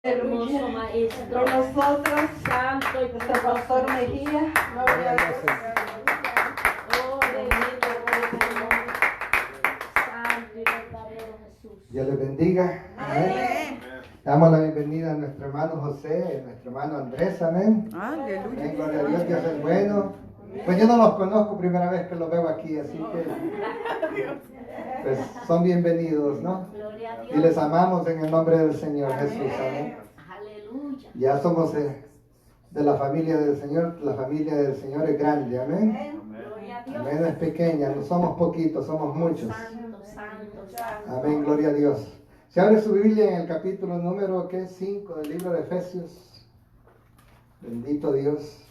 Hermoso maestro, Con nosotros, santo y nuestro pastor Mejía. Gloria a Dios. Oh, bendito por tu nombre. Santo y verdadero Jesús. Dios les bendiga. Amén. Damos la bienvenida a nuestro hermano José, a nuestro hermano Andrés. Amén. Aleluya. Amén. Gloria a Dios, Dios es bueno. Pues yo no los conozco, primera vez que los veo aquí, así que pues son bienvenidos, ¿no? Gloria a Y Dios. les amamos en el nombre del Señor Jesús. Amén. Aleluya. Ya somos de la familia del Señor. La familia del Señor es grande. Amén. Gloria a Dios. Amén, no es pequeña, no somos poquitos, somos muchos. Santo, santo, santo. Amén, gloria a Dios. Se abre su Biblia en el capítulo número 5 del libro de Efesios. Bendito Dios.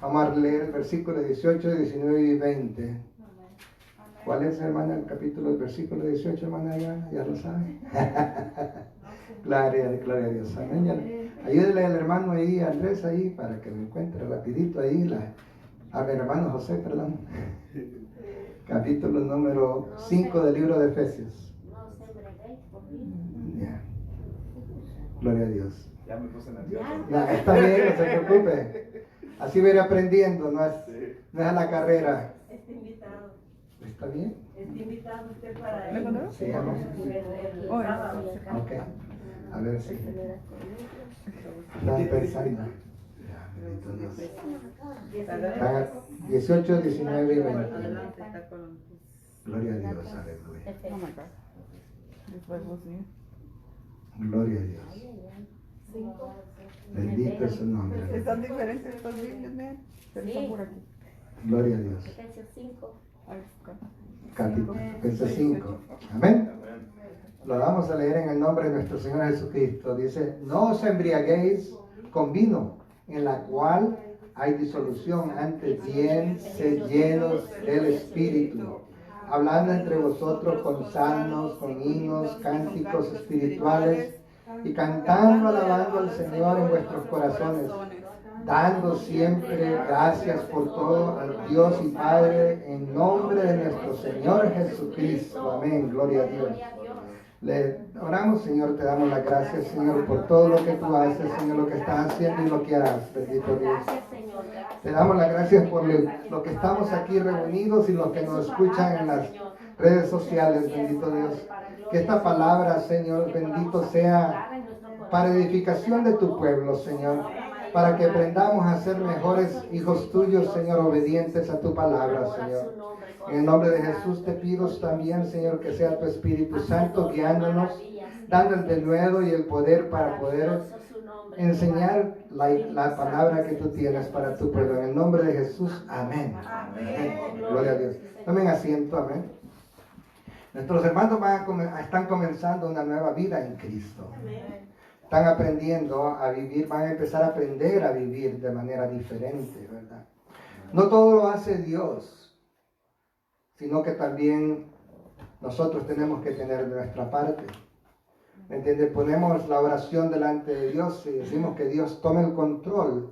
Vamos a leer el versículo 18, 19 y 20. ¿Cuál es, hermana, el capítulo del versículo 18, hermana? ¿Ya lo sabe? Gloria a Dios. Amén. Ayúdele al hermano ahí, Andrés, ahí, para que lo encuentre rapidito ahí. A mi hermano José, perdón. Capítulo número 5 del libro de Efesios. No se breguéis conmigo. Ya. Gloria a Dios. Ya me puse nervioso. No, está bien, no se preocupe. Así va a ir aprendiendo, no es a la carrera. Está invitado. ¿Está bien? Está invitado usted para ¿Le él. contó? Sí, amén. El sábado. Ok. A ver si. Está pensando. Ya, bendito Dios. Está 18, 19 y 20. Adelante está con. Gloria a Dios, aleluya. Oh my God. Después vos sí. Gloria a Dios. Bendito es su nombre. Están diferentes estas Biblias, vean. Pero están por aquí. Gloria a Dios. Efesios 5. Ahí está. Capítulo 5. Amén. Lo vamos a leer en el nombre de nuestro Señor Jesucristo. Dice, no os embriaguéis con vino, en la cual hay disolución, antes bien sed llenos del Espíritu, hablando entre vosotros con salmos, con himnos, cánticos espirituales, y cantando, alabando al Señor en vuestros corazones, dando siempre gracias por todo al Dios y Padre, en nombre de nuestro Señor Jesucristo. Amén. Gloria a Dios. Le oramos, Señor, te damos las gracias, Señor, por todo lo que tú haces, Señor, lo que estás haciendo y lo que harás, bendito Dios. Gracias, Señor. Gracias. Te damos las gracias por lo que estamos aquí reunidos y los que nos escuchan en las redes sociales, bendito Dios. Que esta palabra, Señor, bendito sea para edificación de tu pueblo, Señor. Para que aprendamos a ser mejores hijos tuyos, Señor, obedientes a tu palabra, Señor. En el nombre de Jesús te pido también, Señor, que sea tu Espíritu Santo guiándonos, dando el denuedo y el poder para poder enseñar la palabra que tú tienes para tu pueblo. En el nombre de Jesús, amén. Amén. Gloria a Dios. Tomen asiento, amén. Nuestros hermanos están comenzando una nueva vida en Cristo. Están aprendiendo a vivir, van a empezar a aprender a vivir de manera diferente, ¿verdad? No todo lo hace Dios, sino que también nosotros tenemos que tener de nuestra parte. ¿Me entiendes? Ponemos la oración delante de Dios y decimos que Dios tome el control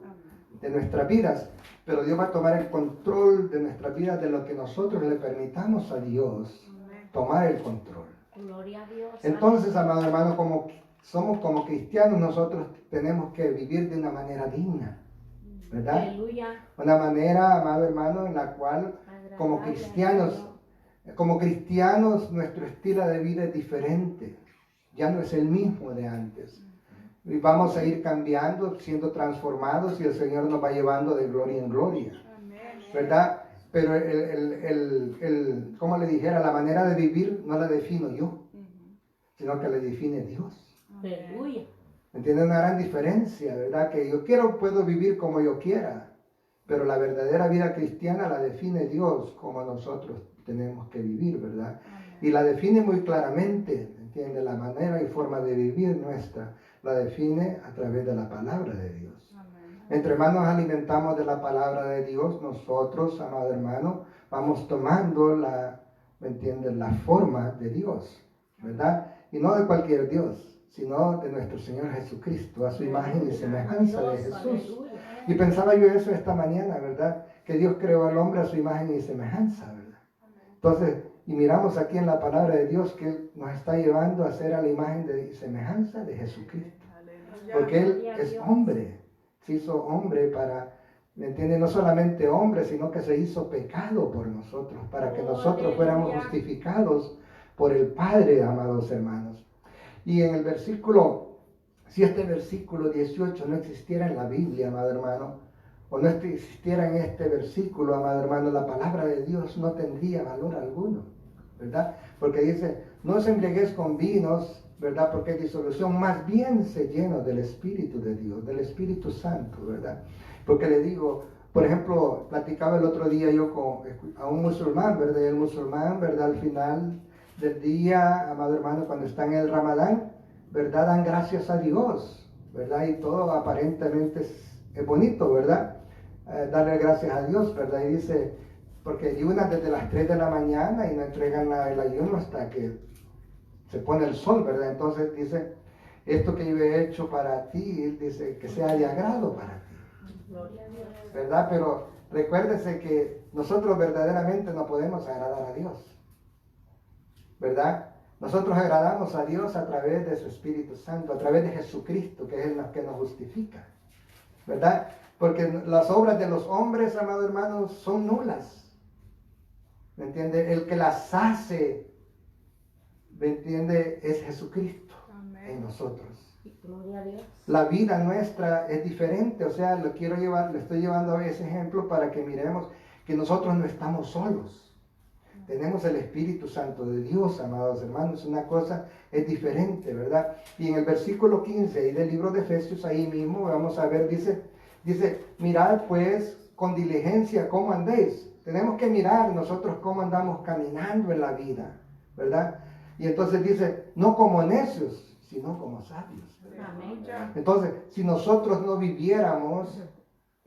de nuestras vidas, pero Dios va a tomar el control de nuestras vidas de lo que nosotros le permitamos a Dios tomar el control. Gloria a Dios. Entonces, amado hermano, como somos como cristianos, nosotros tenemos que vivir de una manera digna, ¿verdad? Aleluya. Una manera, amado hermano, en la cual como cristianos nuestro estilo de vida es diferente, ya no es el mismo de antes. Y vamos a ir cambiando, siendo transformados y el Señor nos va llevando de gloria en gloria, ¿verdad? Pero como le dijera, la manera de vivir no la defino yo, sino que la define Dios. Aleluya. ¿Entienden? Una gran diferencia, ¿verdad? Que yo puedo vivir como yo quiera, pero la verdadera vida cristiana la define Dios como nosotros tenemos que vivir, ¿verdad? Y la define muy claramente, ¿entiende? La manera y forma de vivir nuestra, la define a través de la palabra de Dios. Entre más nos alimentamos de la palabra de Dios, nosotros, amado hermano, vamos tomando ¿me entiendes? La forma de Dios, ¿verdad? Y no de cualquier Dios, sino de nuestro Señor Jesucristo, a su imagen y semejanza de Jesús. Y pensaba yo eso esta mañana, ¿verdad? Que Dios creó al hombre a su imagen y semejanza, ¿verdad? Entonces, y miramos aquí en la palabra de Dios que nos está llevando a ser a la imagen y semejanza de Jesucristo. Porque Él es hombre, se hizo hombre para, ¿me entiende? No solamente hombre, sino que se hizo pecado por nosotros, para que nosotros fuéramos justificados por el Padre, amados hermanos. Y en el versículo, si este versículo 18 no existiera en la Biblia, amado hermano, o no existiera en este versículo, amado hermano, la palabra de Dios no tendría valor alguno, ¿verdad? Porque dice, no os embriaguéis con vinos, ¿verdad? Porque es disolución, más bien se llenos del Espíritu de Dios, del Espíritu Santo, ¿verdad? Porque le digo, por ejemplo, platicaba el otro día yo a un musulmán, ¿verdad? El musulmán, ¿verdad? Al final del día, amado hermano, cuando está en el Ramadán, ¿verdad? Dan gracias a Dios, ¿verdad? Y todo aparentemente es bonito, ¿verdad? Darle gracias a Dios, ¿verdad? Y dice, porque ayunan desde las 3 de la mañana y no entregan el ayuno hasta que se pone el sol, ¿verdad? Entonces dice, esto que yo he hecho para ti, dice, que sea de agrado para ti, ¿verdad? Pero recuérdese que nosotros verdaderamente no podemos agradar a Dios, ¿verdad? Nosotros agradamos a Dios a través de su Espíritu Santo, a través de Jesucristo, que es el que nos justifica, ¿verdad? Porque las obras de los hombres, amados hermanos, son nulas, ¿me entiende? El que las hace, ¿me entiende? Es Jesucristo. Amén. En nosotros. Gloria a Dios. La vida nuestra es diferente, o sea, le estoy llevando ese ejemplo para que miremos que nosotros no estamos solos. Tenemos el Espíritu Santo de Dios, amados hermanos, una cosa es diferente, ¿verdad? Y en el versículo 15 ahí del libro de Efesios, ahí mismo vamos a ver, dice, mirad pues con diligencia cómo andéis. Tenemos que mirar nosotros cómo andamos caminando en la vida, ¿verdad? Y entonces dice, no como necios, sino como sabios. Amén. Entonces, si nosotros no viviéramos,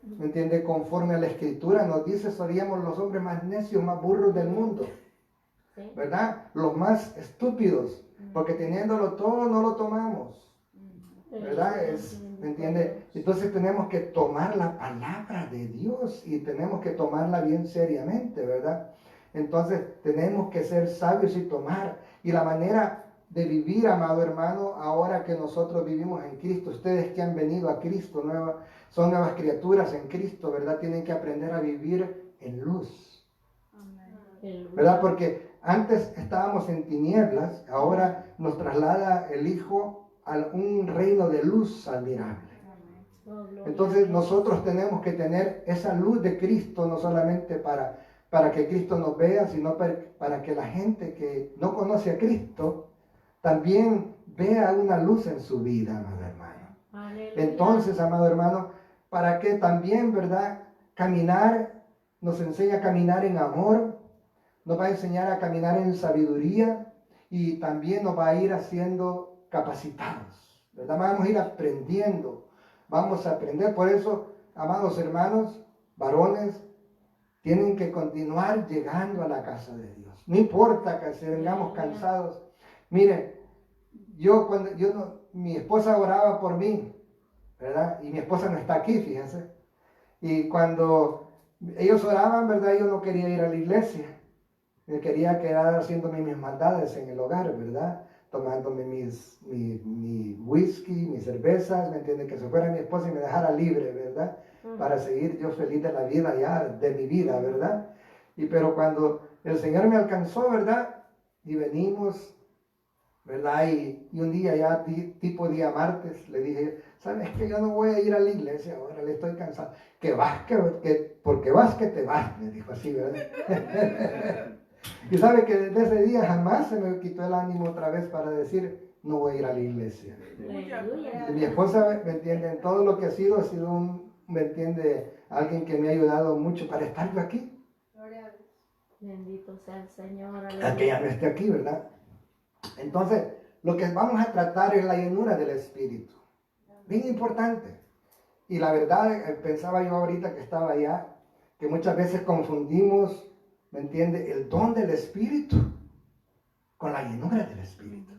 ¿me entiende? Conforme a la Escritura nos dice, seríamos los hombres más necios, más burros del mundo, ¿verdad? Los más estúpidos, porque teniéndolo todo no lo tomamos, ¿verdad? ¿Me entiende? Entonces tenemos que tomar la palabra de Dios y tenemos que tomarla bien seriamente, ¿verdad? Entonces tenemos que ser sabios y tomar. Y la manera de vivir, amado hermano, ahora que nosotros vivimos en Cristo, ustedes que han venido a Cristo, son nuevas criaturas en Cristo, ¿verdad? Tienen que aprender a vivir en luz, ¿verdad? Porque antes estábamos en tinieblas, ahora nos traslada el Hijo a un reino de luz admirable. Entonces nosotros tenemos que tener esa luz de Cristo, no solamente para que Cristo nos vea, sino para que la gente que no conoce a Cristo también vea una luz en su vida, amado hermano. Aleluya. Entonces, amado hermano, para que también, ¿verdad? Nos enseña a caminar en amor, nos va a enseñar a caminar en sabiduría y también nos va a ir haciendo capacitados, ¿verdad? Vamos a ir aprendiendo, vamos a aprender. Por eso, amados hermanos, varones, tienen que continuar llegando a la casa de Dios. No importa que se vengamos cansados. Mire, mi esposa oraba por mí, ¿verdad? Y mi esposa no está aquí, fíjense. Y cuando ellos oraban, ¿verdad? Yo no quería ir a la iglesia. Me quería quedar haciéndome mis maldades en el hogar, ¿verdad? Tomándome mi whisky, mis cervezas, ¿me entienden? Que se fuera mi esposa y me dejara libre, ¿verdad? Para seguir yo feliz de la vida ya, de mi vida, ¿verdad? Pero cuando el Señor me alcanzó, ¿verdad? Y venimos, ¿verdad? Y un día ya, tipo día martes, le dije, ¿sabes qué? Yo no voy a ir a la iglesia ahora, le estoy cansado. Porque vas que te vas, me dijo así, ¿verdad? Y sabe que desde ese día jamás se me quitó el ánimo otra vez para decir, no voy a ir a la iglesia. Y mi esposa, ¿me entiende? En todo lo que ha sido ¿me entiende? Alguien que me ha ayudado mucho para estar yo aquí. Bendito sea el Señor. A que ella no esté aquí, ¿verdad? Entonces, lo que vamos a tratar es la llenura del Espíritu. Bien importante. Y la verdad, pensaba yo ahorita que estaba allá, que muchas veces confundimos, ¿me entiende? El don del Espíritu con la llenura del Espíritu.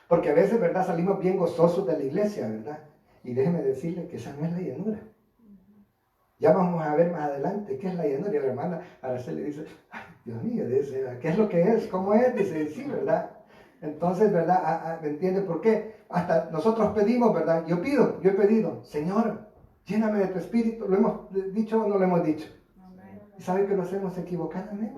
Porque a veces, ¿verdad? Salimos bien gozosos de la iglesia, ¿verdad? Y déjeme decirle que esa no es la llenura. Ya vamos a ver más adelante qué es la llenura. Y la hermana Araceli dice, ay, Dios mío, dice, ¿qué es lo que es? ¿Cómo es? Dice, sí, ¿verdad? Entonces, ¿verdad? ¿Me entiende por qué? Hasta nosotros pedimos, ¿verdad? Yo he pedido, Señor, lléname de tu espíritu. ¿Lo hemos dicho o no lo hemos dicho? ¿Y sabe que lo hacemos equivocadamente?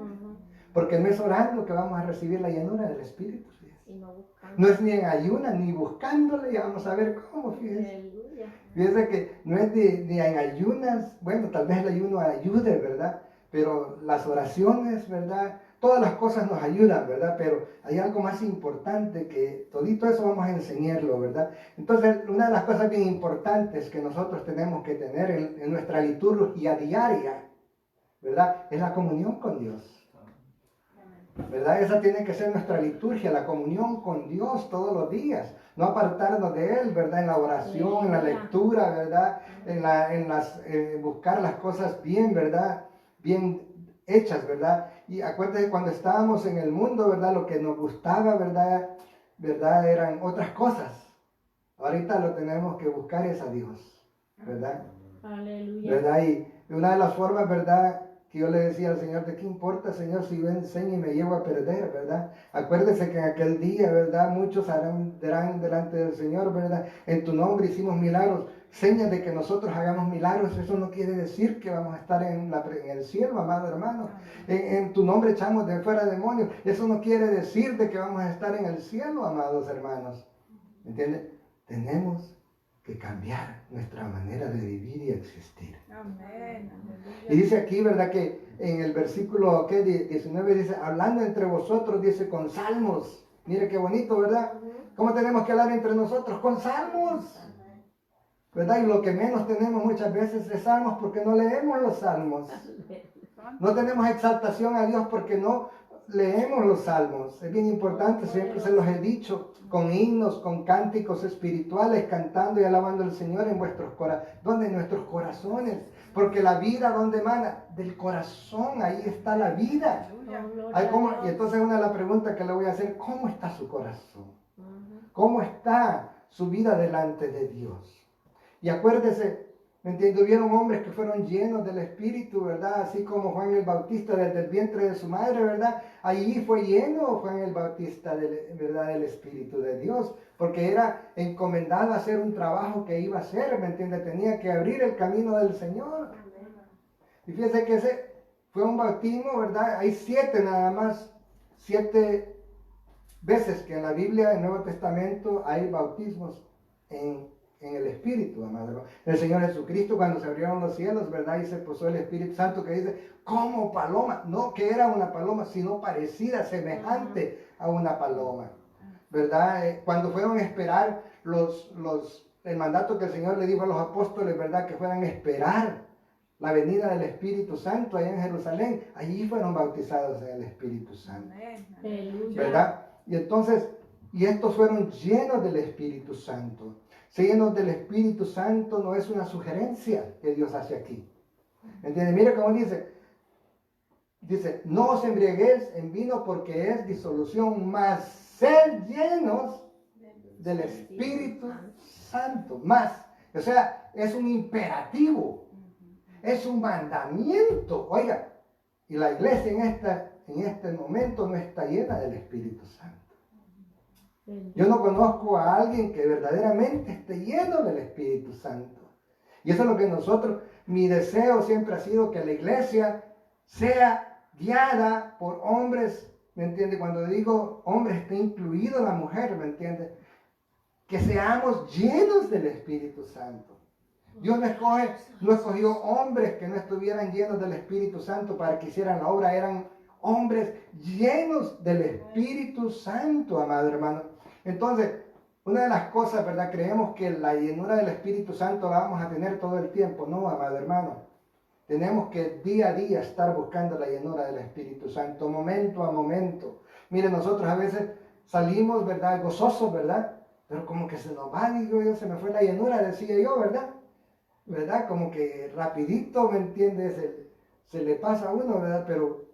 Porque no es orando que vamos a recibir la llenura del espíritu. Y no buscando. No es ni en ayunas, ni buscándole, ya vamos a ver cómo, fíjese. Aleluya. Fíjese que no es ni en ayunas, bueno, tal vez el ayuno ayude, ¿verdad? Pero las oraciones, ¿verdad? Todas las cosas nos ayudan, ¿verdad? Pero hay algo más importante que todito eso vamos a enseñarlo, ¿verdad? Entonces, una de las cosas bien importantes que nosotros tenemos que tener en nuestra liturgia diaria, ¿verdad? Es la comunión con Dios. ¿Verdad? Esa tiene que ser nuestra liturgia, la comunión con Dios todos los días. No apartarnos de Él, ¿verdad? En la oración, en la lectura, ¿verdad? Buscar las cosas bien, ¿verdad? Bien hechas, ¿verdad? Y acuérdense cuando estábamos en el mundo, ¿verdad? Lo que nos gustaba, ¿verdad? Eran otras cosas. Ahorita lo tenemos que buscar es a Dios, ¿verdad? Aleluya. ¿Verdad? Y una de las formas, ¿verdad? Que yo le decía al Señor, ¿de qué importa, Señor, si yo enseño y me llevo a perder, ¿verdad? Acuérdese que en aquel día, ¿verdad? Muchos harán delante del Señor, ¿verdad? En tu nombre hicimos milagros. Señas de que nosotros hagamos milagros, eso no quiere decir que vamos a estar en el cielo, amado hermano. En tu nombre echamos de fuera demonios. Eso no quiere decir de que vamos a estar en el cielo, amados hermanos. ¿Me entiende? Tenemos que cambiar nuestra manera de vivir y existir. Amén. Y dice aquí, ¿verdad? Que en el versículo 19 dice, hablando entre vosotros, dice, con salmos. Mire qué bonito, ¿verdad? ¿Cómo tenemos que hablar entre nosotros? Con salmos. ¿Verdad? Y lo que menos tenemos muchas veces es salmos porque no leemos los salmos. No tenemos exaltación a Dios porque no leemos los salmos. Es bien importante, siempre se los he dicho, con himnos, con cánticos espirituales, cantando y alabando al Señor en vuestros corazones, en nuestros corazones. Porque la vida, ¿dónde emana? Del corazón, ahí está la vida. Y entonces una de las preguntas que le voy a hacer, ¿cómo está su corazón? ¿Cómo está su vida delante de Dios? Y acuérdese, ¿me entiende? Hubieron hombres que fueron llenos del Espíritu, ¿verdad? Así como Juan el Bautista desde el vientre de su madre, ¿verdad? Allí fue lleno Juan el Bautista, ¿verdad? Del Espíritu de Dios, porque era encomendado a hacer un trabajo que iba a hacer, ¿me entiende? Tenía que abrir el camino del Señor. Y fíjense que ese fue un bautismo, ¿verdad? Hay 7 nada más, 7 veces que en la Biblia, en el Nuevo Testamento, hay bautismos en el Espíritu, amado. El Señor Jesucristo, cuando se abrieron los cielos, ¿verdad? Y se posó el Espíritu Santo, que dice, como paloma, no que era una paloma, sino parecida, semejante a una paloma, ¿verdad? Cuando fueron a esperar el mandato que el Señor le dijo a los apóstoles, ¿verdad? Que fueran a esperar la venida del Espíritu Santo allá en Jerusalén, allí fueron bautizados en el Espíritu Santo, ¿verdad? Y entonces, y estos fueron llenos del Espíritu Santo. Llenos del Espíritu Santo no es una sugerencia que Dios hace aquí. ¿Entiende? Mira cómo dice, no os embriaguéis en vino porque es disolución, mas sed llenos del Espíritu Santo. Más, o sea, es un imperativo, es un mandamiento. Oiga, y la iglesia en este momento no está llena del Espíritu Santo. Yo no conozco a alguien que verdaderamente esté lleno del Espíritu Santo. Y eso es lo que mi deseo siempre ha sido que la iglesia sea guiada por hombres, ¿me entiende? Cuando digo hombres, está incluido la mujer, ¿me entiende? Que seamos llenos del Espíritu Santo. Dios no escogió hombres que no estuvieran llenos del Espíritu Santo para que hicieran la obra, eran hombres llenos del Espíritu Santo, amado hermano. Entonces, una de las cosas, ¿verdad? Creemos que la llenura del Espíritu Santo la vamos a tener todo el tiempo. No, amado hermano. Tenemos que día a día estar buscando la llenura del Espíritu Santo, momento a momento. Mire, nosotros a veces salimos, ¿verdad? Gozosos, ¿verdad? Pero como que se nos va, digo yo, se me fue la llenura, decía yo, ¿verdad? ¿Verdad? Como que rapidito, ¿me entiendes? Se le pasa a uno, ¿verdad? Pero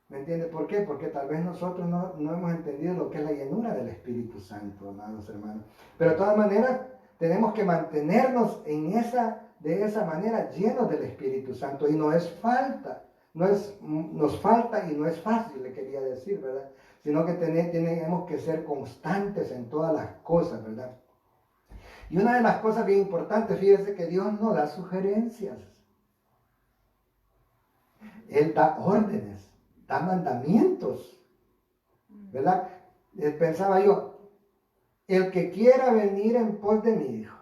¿me entiende por qué? Porque tal vez nosotros no hemos entendido lo que es la llenura del Espíritu Santo, amados hermanos. Pero de todas maneras, tenemos que mantenernos de esa manera llenos del Espíritu Santo. Y nos falta y no es fácil, le quería decir, ¿verdad? sino que tenemos que ser constantes en todas las cosas, ¿verdad? Y una de las cosas bien importantes, fíjese que Dios no da sugerencias. Él da órdenes, da mandamientos, ¿verdad? Pensaba yo, el que quiera venir en pos de mí, dijo,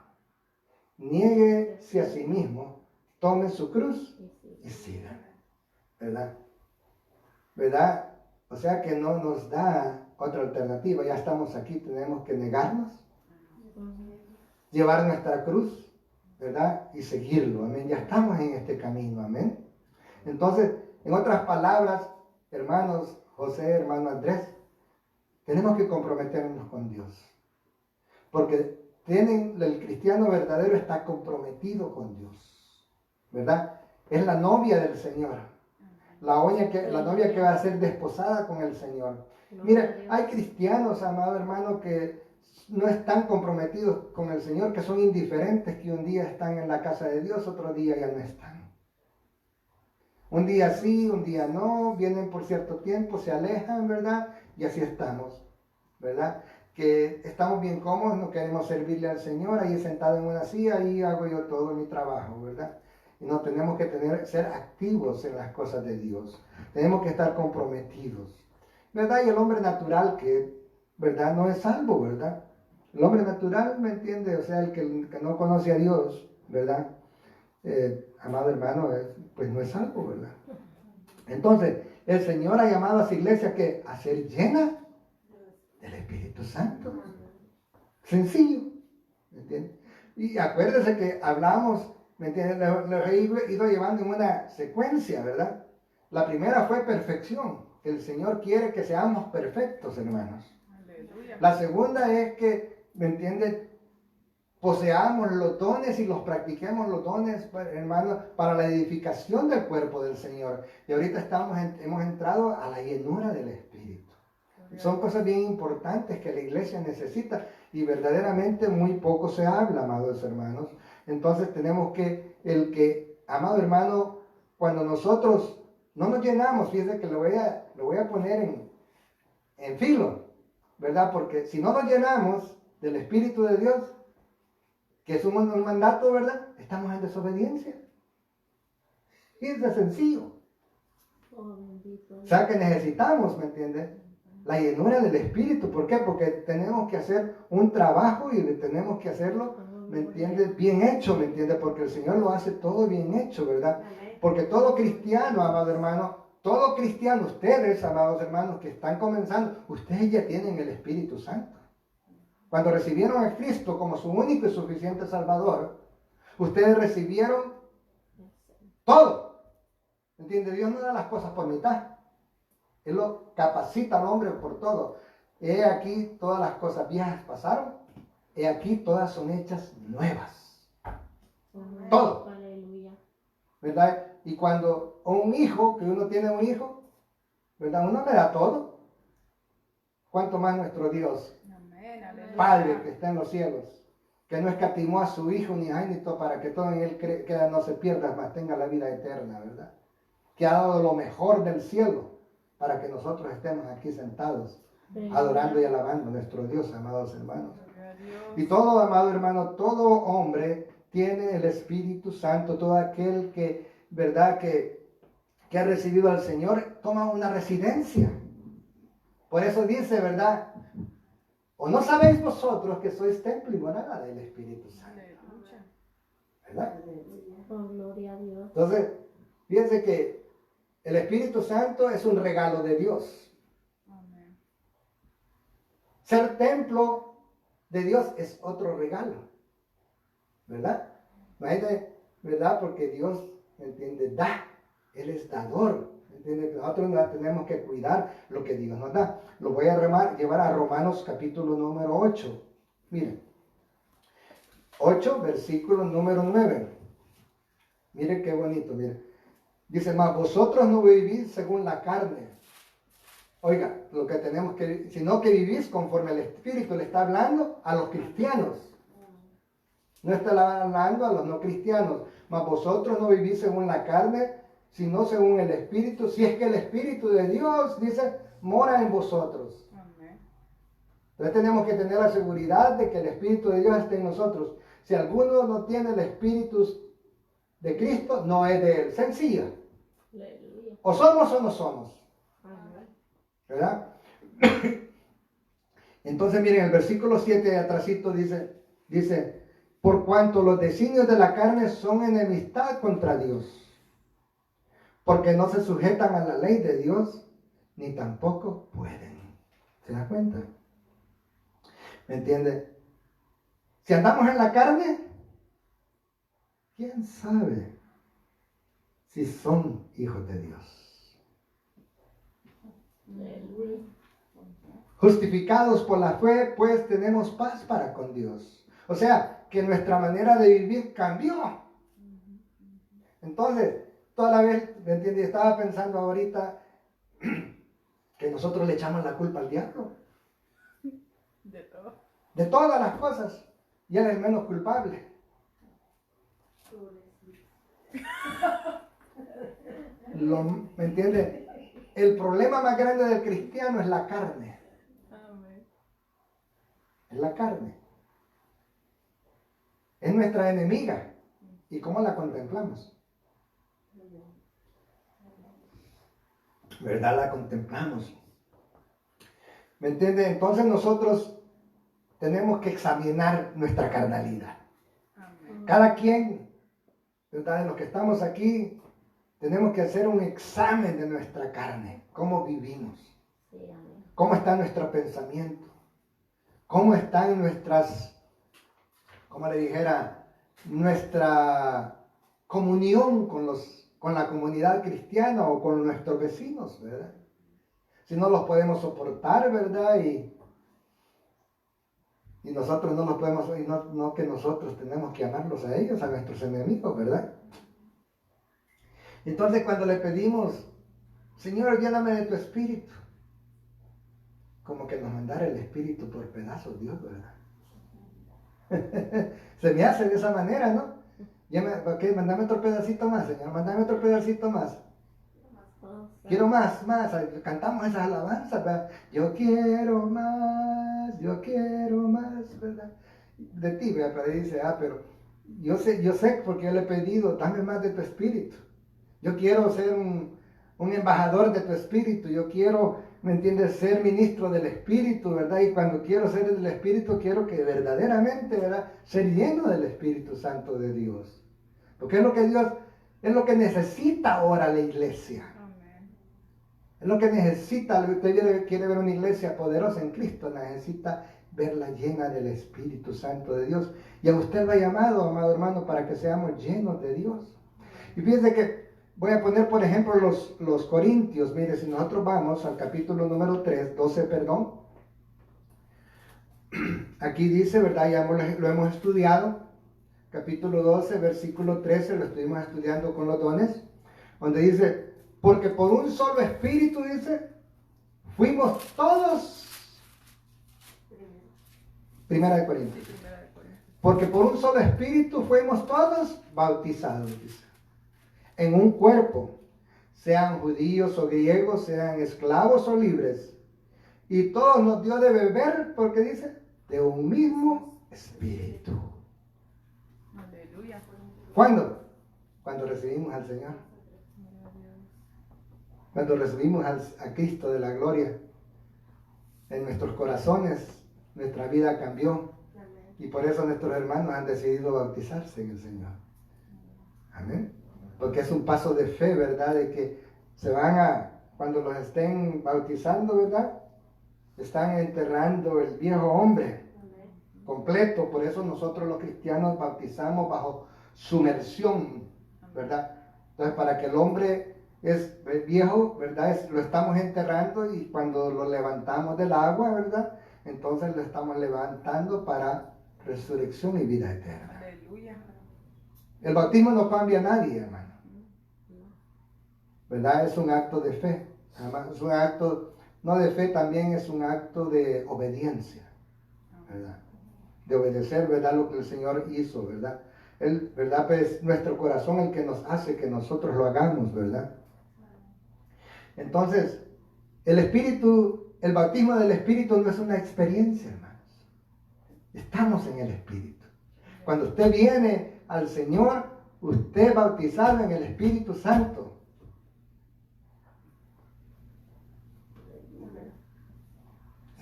niéguese a sí mismo, tome su cruz y sígame, ¿verdad? ¿Verdad? O sea que no nos da otra alternativa, ya estamos aquí, tenemos que negarnos, llevar nuestra cruz, ¿verdad? Y seguirlo, amén, ya estamos en este camino, amén. Entonces, en otras palabras, hermanos José, hermano Andrés, tenemos que comprometernos con Dios. Porque el cristiano verdadero está comprometido con Dios, ¿verdad? Es la novia del Señor. La novia que va a ser desposada con el Señor. Mira, hay cristianos, amado hermano, que no están comprometidos con el Señor, que son indiferentes, que un día están en la casa de Dios, otro día ya no están. Un día sí, un día no, vienen por cierto tiempo, se alejan, ¿verdad? Y así estamos, ¿verdad? Que estamos bien cómodos, no queremos servirle al Señor, ahí sentado en una silla, ahí hago yo todo mi trabajo, ¿verdad? Y no tenemos que ser activos en las cosas de Dios, tenemos que estar comprometidos, ¿verdad? Y el hombre natural que, ¿verdad? No es salvo, ¿verdad? El hombre natural, ¿me entiende? O sea, el que no conoce a Dios, ¿verdad? Amado hermano, pues no es salvo, ¿verdad? Entonces, el Señor ha llamado a su iglesia que a ser llena del Espíritu Santo. Sencillo, ¿me entiende? Y acuérdense que hablamos, ¿me entiende? Lo he ido llevando en una secuencia, ¿verdad? La primera fue perfección. El Señor quiere que seamos perfectos, hermanos. La segunda es que, ¿me entiende? Poseamos los dones y los practiquemos los dones, hermanos, para la edificación del cuerpo del Señor. Y ahorita hemos entrado a la llenura del Espíritu. Son cosas bien importantes que la iglesia necesita y verdaderamente muy poco se habla, amados hermanos. Entonces tenemos amado hermano, cuando nosotros no nos llenamos, fíjense que lo voy a poner en filo, ¿verdad? Porque si no nos llenamos del Espíritu de Dios, que es un mandato, ¿verdad? Estamos en desobediencia. Y es de sencillo. O sea que necesitamos, ¿me entiendes? La llenura del Espíritu. ¿Por qué? Porque tenemos que hacer un trabajo y tenemos que hacerlo, ¿me entiendes? Bien hecho, ¿me entiendes? Porque el Señor lo hace todo bien hecho, ¿verdad? Porque todo cristiano, amado hermano, todo cristiano, ustedes, amados hermanos, que están comenzando, ustedes ya tienen el Espíritu Santo. Cuando recibieron a Cristo como su único y suficiente Salvador, ustedes recibieron todo. ¿Entiende? Dios no da las cosas por mitad. Él lo capacita al hombre por todo. He aquí todas las cosas viejas pasaron. He aquí todas son hechas nuevas. Todo. ¿Verdad? Y cuando un hijo, que uno tiene un hijo, ¿verdad? Uno le da todo. ¿Cuánto más nuestro Dios? Padre que está en los cielos, que no escatimó a su Hijo ni unigénito para que todo en él queda no se pierda, mas tenga la vida eterna, ¿verdad? Que ha dado lo mejor del cielo para que nosotros estemos aquí sentados, adorando y alabando a nuestro Dios, amados hermanos. Y todo, amado hermano, todo hombre tiene el Espíritu Santo, todo aquel que, ¿verdad? Que ha recibido al Señor, toma una residencia. Por eso dice, ¿verdad? ¿O no sabéis vosotros que sois templo y morada del Espíritu Santo? ¿Verdad? Oh, gloria a Dios. Entonces, fíjense que el Espíritu Santo es un regalo de Dios. Ser templo de Dios es otro regalo. ¿Verdad? Imagínate, ¿verdad? Porque Dios, ¿entiende? Da. Él es dador. Nosotros tenemos que cuidar lo que Dios nos da. Lo voy a llevar a Romanos capítulo número 8. Miren. 8, versículo número 9. Miren qué bonito, miren. Dice, mas vosotros no vivís según la carne. Oiga, lo que tenemos que, sino que vivís conforme al Espíritu. Le está hablando a los cristianos. No está hablando a los no cristianos. Mas vosotros no vivís según la carne, sino según el Espíritu, si es que el Espíritu de Dios, dice, mora en vosotros. Entonces tenemos que tener la seguridad de que el Espíritu de Dios esté en nosotros. Si alguno no tiene el Espíritu de Cristo, no es de Él. Sencilla. Aleluya. O somos o no somos. Amén. ¿Verdad? Entonces miren, el versículo 7 de atrásito dice, por cuanto los designios de la carne son enemistad contra Dios, porque no se sujetan a la ley de Dios, ni tampoco pueden. ¿Se da cuenta? ¿Me entiende? Si andamos en la carne, ¿quién sabe si son hijos de Dios? Aleluya. Justificados por la fe, pues tenemos paz para con Dios. O sea, que nuestra manera de vivir cambió. Entonces, toda la vez, ¿me entiendes? Estaba pensando ahorita que nosotros le echamos la culpa al diablo. De todo. De todas las cosas. Y él es el menos culpable. ¿Me entiendes? El problema más grande del cristiano es la carne. Amén. Es la carne. Es nuestra enemiga. ¿Y cómo la contemplamos? ¿Verdad? La contemplamos. ¿Me entiende? Entonces nosotros tenemos que examinar nuestra carnalidad. Amén. Cada quien, ¿verdad? De los que estamos aquí, tenemos que hacer un examen de nuestra carne. ¿Cómo vivimos? Sí, amén. ¿Cómo está nuestro pensamiento? ¿Cómo están nuestras, como le dijera, nuestra comunión con la comunidad cristiana o con nuestros vecinos, ¿verdad? Si no los podemos soportar, ¿verdad? Y nosotros no los podemos, y no que nosotros tenemos que amarlos a ellos, a nuestros enemigos, ¿verdad? Entonces cuando le pedimos, Señor, lléname de tu espíritu, como que nos mandara el espíritu por pedazos, Dios, ¿verdad? Se me hace de esa manera, ¿no? Mándame otro pedacito más, Señor, mándame otro pedacito más. Quiero más. Cantamos esas alabanzas, ¿verdad? Yo quiero más, ¿verdad? De ti, ¿verdad? Pero dice, pero yo sé porque yo le he pedido, dame más de tu espíritu. Yo quiero ser un embajador de tu espíritu. Yo quiero, ¿me entiendes? Ser ministro del espíritu, ¿verdad? Y cuando quiero ser del espíritu, quiero que verdaderamente, ¿verdad? Ser lleno del Espíritu Santo de Dios. Porque es lo que necesita ahora la iglesia. Es lo que necesita. Usted quiere ver una iglesia poderosa en Cristo, necesita verla llena del Espíritu Santo de Dios. Y a usted lo ha llamado, amado hermano, para que seamos llenos de Dios. Y fíjense que voy a poner, por ejemplo, los Corintios. Mire, si nosotros vamos al capítulo número 12, perdón. Aquí dice, ¿verdad? Ya lo hemos estudiado. Capítulo 12, versículo 13, lo estuvimos estudiando con los dones. Donde dice, porque por un solo espíritu, dice, fuimos todos. Primera de Corintios. Porque por un solo espíritu fuimos todos bautizados, dice, en un cuerpo, sean judíos o griegos, sean esclavos o libres, y todos nos dio de beber, porque dice, de un mismo espíritu. Aleluya. ¿Cuándo? Cuando recibimos al Señor. Cuando recibimos a Cristo de la gloria. En nuestros corazones, nuestra vida cambió. Y por eso nuestros hermanos han decidido bautizarse en el Señor. Amén. Porque es un paso de fe, ¿verdad? De que se van cuando los estén bautizando, ¿verdad? Están enterrando el viejo hombre completo. Por eso nosotros los cristianos bautizamos bajo sumersión, ¿verdad? Entonces, para que el hombre es viejo, ¿verdad? Lo estamos enterrando, y cuando lo levantamos del agua, ¿verdad? Entonces lo estamos levantando para resurrección y vida eterna. Aleluya. El bautismo no cambia a nadie, hermano. ¿Verdad? Es un acto de fe. Además, es un acto, no de fe, también es un acto de obediencia, ¿verdad? De obedecer, ¿verdad? Lo que el Señor hizo, ¿verdad? Él, ¿verdad? Pues nuestro corazón el que nos hace que nosotros lo hagamos, ¿verdad? Entonces, el Espíritu el bautismo del Espíritu no es una experiencia, hermanos. Estamos en el Espíritu. Cuando usted viene al Señor, usted es bautizado en el Espíritu Santo.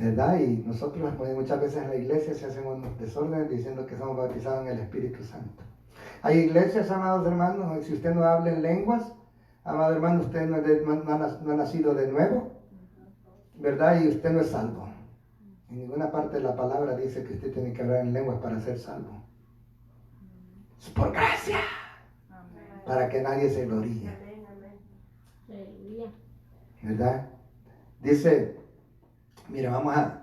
¿Verdad? Y nosotros muchas veces en la iglesia se hacen unos desórdenes diciendo que somos bautizados en el Espíritu Santo. Hay iglesias, amados hermanos, si usted no habla en lenguas, amado hermano, usted no ha nacido de nuevo, ¿verdad? Y usted no es salvo. En ninguna parte de la palabra dice que usted tiene que hablar en lenguas para ser salvo. Es por gracia, para que nadie se gloríe. Aleluya. ¿Verdad? Dice, mira, vamos a...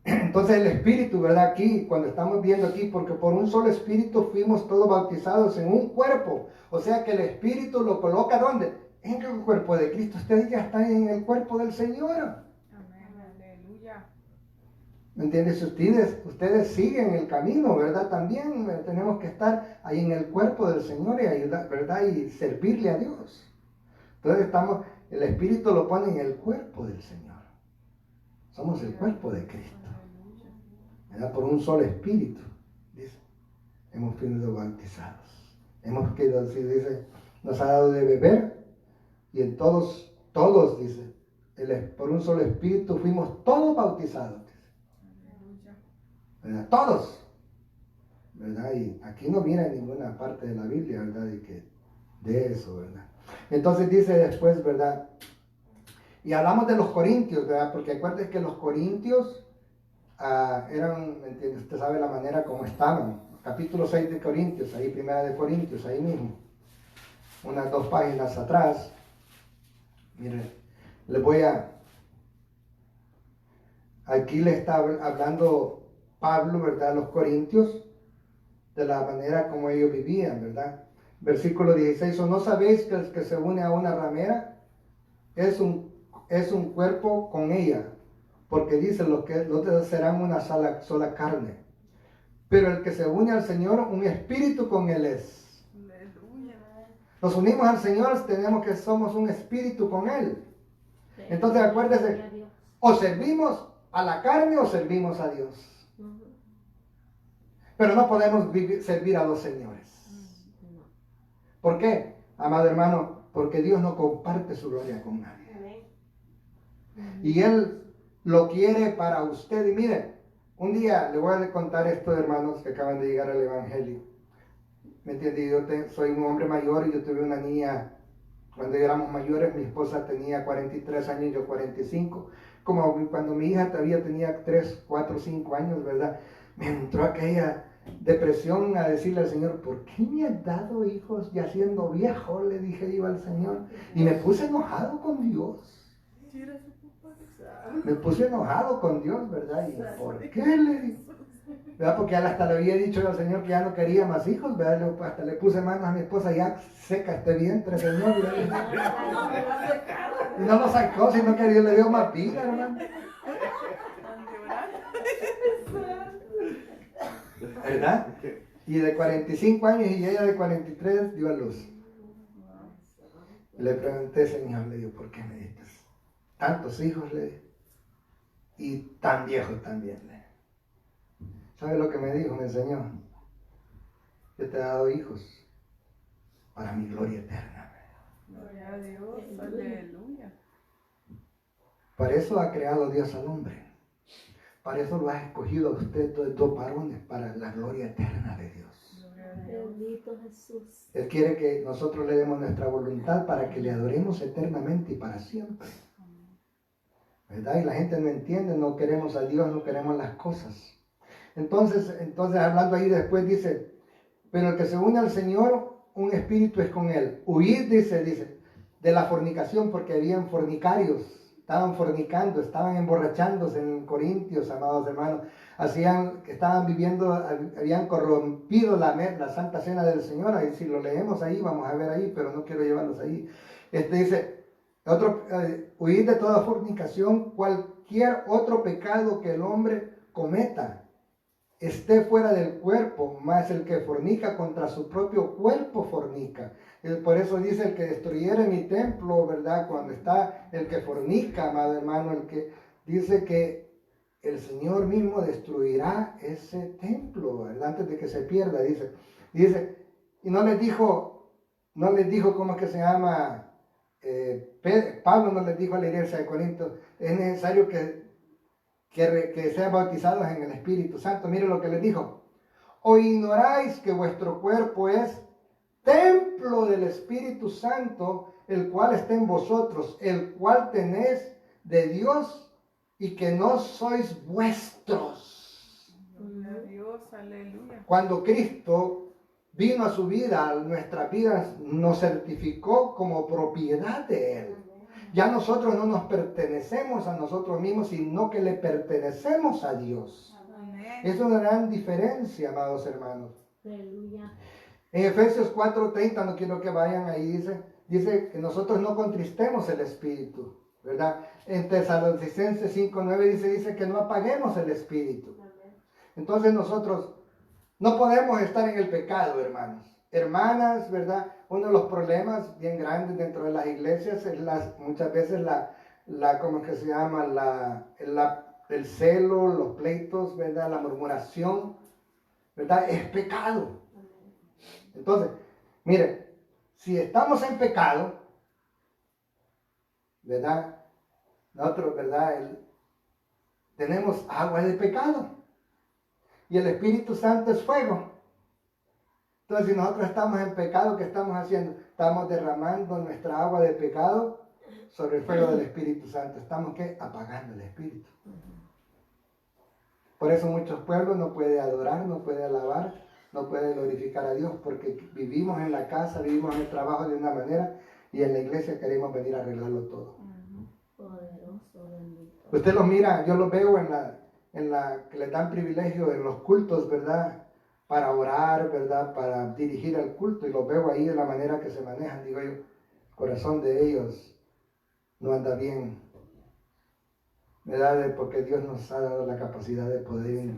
Entonces el Espíritu, ¿verdad? Aquí, cuando estamos viendo aquí, porque por un solo Espíritu fuimos todos bautizados en un cuerpo. O sea que el Espíritu lo coloca ¿dónde? En el cuerpo de Cristo. Usted ya está en el cuerpo del Señor. Amén. Aleluya. ¿Me entiendes? Ustedes siguen el camino, ¿verdad? También tenemos que estar ahí en el cuerpo del Señor y ayudar, ¿verdad? Y servirle a Dios. Entonces el Espíritu lo pone en el cuerpo del Señor. Somos el cuerpo de Cristo. ¿Verdad? Por un solo Espíritu, dice, hemos sido bautizados. Hemos quedado, dice, nos ha dado de beber y en todos, dice, por un solo Espíritu fuimos todos bautizados. ¿Verdad? Todos, ¿verdad? Y aquí no viene en ninguna parte de la Biblia, ¿verdad? De eso, ¿verdad? Entonces dice después, ¿verdad? Y hablamos de los corintios, ¿verdad? Porque acuérdense que los corintios eran, ¿me entiende? Usted sabe la manera como estaban. Capítulo 6 de Corintios, ahí primera de Corintios, ahí mismo. Unas 2 páginas atrás. Miren, les voy a... Aquí le está hablando Pablo, ¿verdad? A los corintios, de la manera como ellos vivían, ¿verdad? Versículo 16, ¿o no sabéis que el que se une a una ramera es un cuerpo con ella? Porque dice, los dos serán una sola carne. Pero el que se une al Señor, un espíritu con él es. Aleluya. Nos unimos al Señor, somos un espíritu con él. Entonces acuérdese, o servimos a la carne o servimos a Dios. Pero no podemos servir a dos señores. ¿Por qué, amado hermano? Porque Dios no comparte su gloria con nadie. Y Él lo quiere para usted. Y mire, un día le voy a contar esto, hermanos, que acaban de llegar al Evangelio. ¿Me entiende? Yo soy un hombre mayor y yo tuve una niña. Cuando éramos mayores, mi esposa tenía 43 años y yo 45. Como cuando mi hija todavía tenía 3, 4, 5 años, ¿verdad? Me entró aquella depresión a decirle al Señor, ¿por qué me has dado hijos ya siendo viejo? Le dije yo al Señor. Y me puse enojado con Dios. Me puse enojado con Dios, ¿verdad? ¿Y por qué le dije? ¿Verdad? Porque hasta le había dicho al Señor que ya no quería más hijos, ¿verdad? Hasta le puse manos a mi esposa, ya seca este vientre, Señor. Y no lo sacó, sino que Dios le dio más vida, hermano. ¿Verdad? Y de 45 años y ella de 43 dio a luz. Le pregunté, Señor, le digo, ¿por qué me diste tantos hijos? Le dije, y tan viejos también. Le dije. ¿Sabe lo que me dijo? Me enseñó. Yo te he dado hijos para mi gloria eterna. Gloria a Dios, aleluya. Para eso ha creado Dios al hombre. Para eso lo ha escogido a usted, dos varones, para la gloria eterna de Dios. Bendito Jesús. Él quiere que nosotros le demos nuestra voluntad para que le adoremos eternamente y para siempre. ¿Verdad? Y la gente no entiende, no queremos a Dios, no queremos las cosas. Entonces hablando ahí después dice, pero el que se une al Señor, un espíritu es con él. Huid, dice, de la fornicación, porque habían fornicarios, estaban fornicando, estaban emborrachándose en Corintios, amados hermanos. Estaban viviendo, habían corrompido la Santa Cena del Señor. Ahí, si lo leemos ahí, vamos a ver ahí, pero no quiero llevarlos ahí. Dice, huid de toda fornicación, cualquier otro pecado que el hombre cometa esté fuera del cuerpo, mas el que fornica contra su propio cuerpo fornica. Por eso dice, el que destruyere mi templo, ¿verdad? Cuando está el que fornica, amado hermano, el que dice que el Señor mismo destruirá ese templo, ¿verdad? Antes de que se pierda, dice, y no les dijo, ¿cómo es que se llama? Pablo no les dijo a la iglesia de Corinto, es necesario que sean bautizados en el Espíritu Santo. Mire lo que les dijo, ¿o ignoráis que vuestro cuerpo es templo del Espíritu Santo, el cual está en vosotros, el cual tenéis de Dios, y que no sois vuestros? Gloria a Dios, aleluya. Cuando Cristo vino a su vida, a nuestras vidas, nos certificó como propiedad de Él. Ya nosotros no nos pertenecemos a nosotros mismos, sino que le pertenecemos a Dios. Amén. Es una gran diferencia, amados hermanos. Aleluya. En Efesios 4:30, no quiero que vayan ahí, dice que nosotros no contristemos el Espíritu, ¿verdad? En Tesalonicenses 5:9 dice que no apaguemos el Espíritu. Entonces nosotros no podemos estar en el pecado, hermanos. Hermanas, ¿verdad? Uno de los problemas bien grandes dentro de las iglesias es muchas veces ¿cómo es que se llama? El celo, los pleitos, ¿verdad? La murmuración, ¿verdad? Es pecado. Entonces, mire, si estamos en pecado, ¿verdad? Nosotros, ¿verdad? Tenemos agua de pecado. Y el Espíritu Santo es fuego. Entonces, si nosotros estamos en pecado, ¿qué estamos haciendo? Estamos derramando nuestra agua de pecado sobre el fuego del Espíritu Santo. Estamos, ¿qué? Apagando el Espíritu. Por eso muchos pueblos no pueden adorar, no pueden alabar, no pueden glorificar a Dios, porque vivimos en la casa, vivimos en el trabajo de una manera, y en la iglesia queremos venir a arreglarlo todo. Poderoso, bendito. Usted los mira, yo los veo que les dan privilegio en los cultos, ¿verdad? Para orar, ¿verdad? Para dirigir el culto, y los veo ahí de la manera que se manejan. Digo yo, el corazón de ellos no anda bien, ¿verdad? Porque Dios nos ha dado la capacidad de poder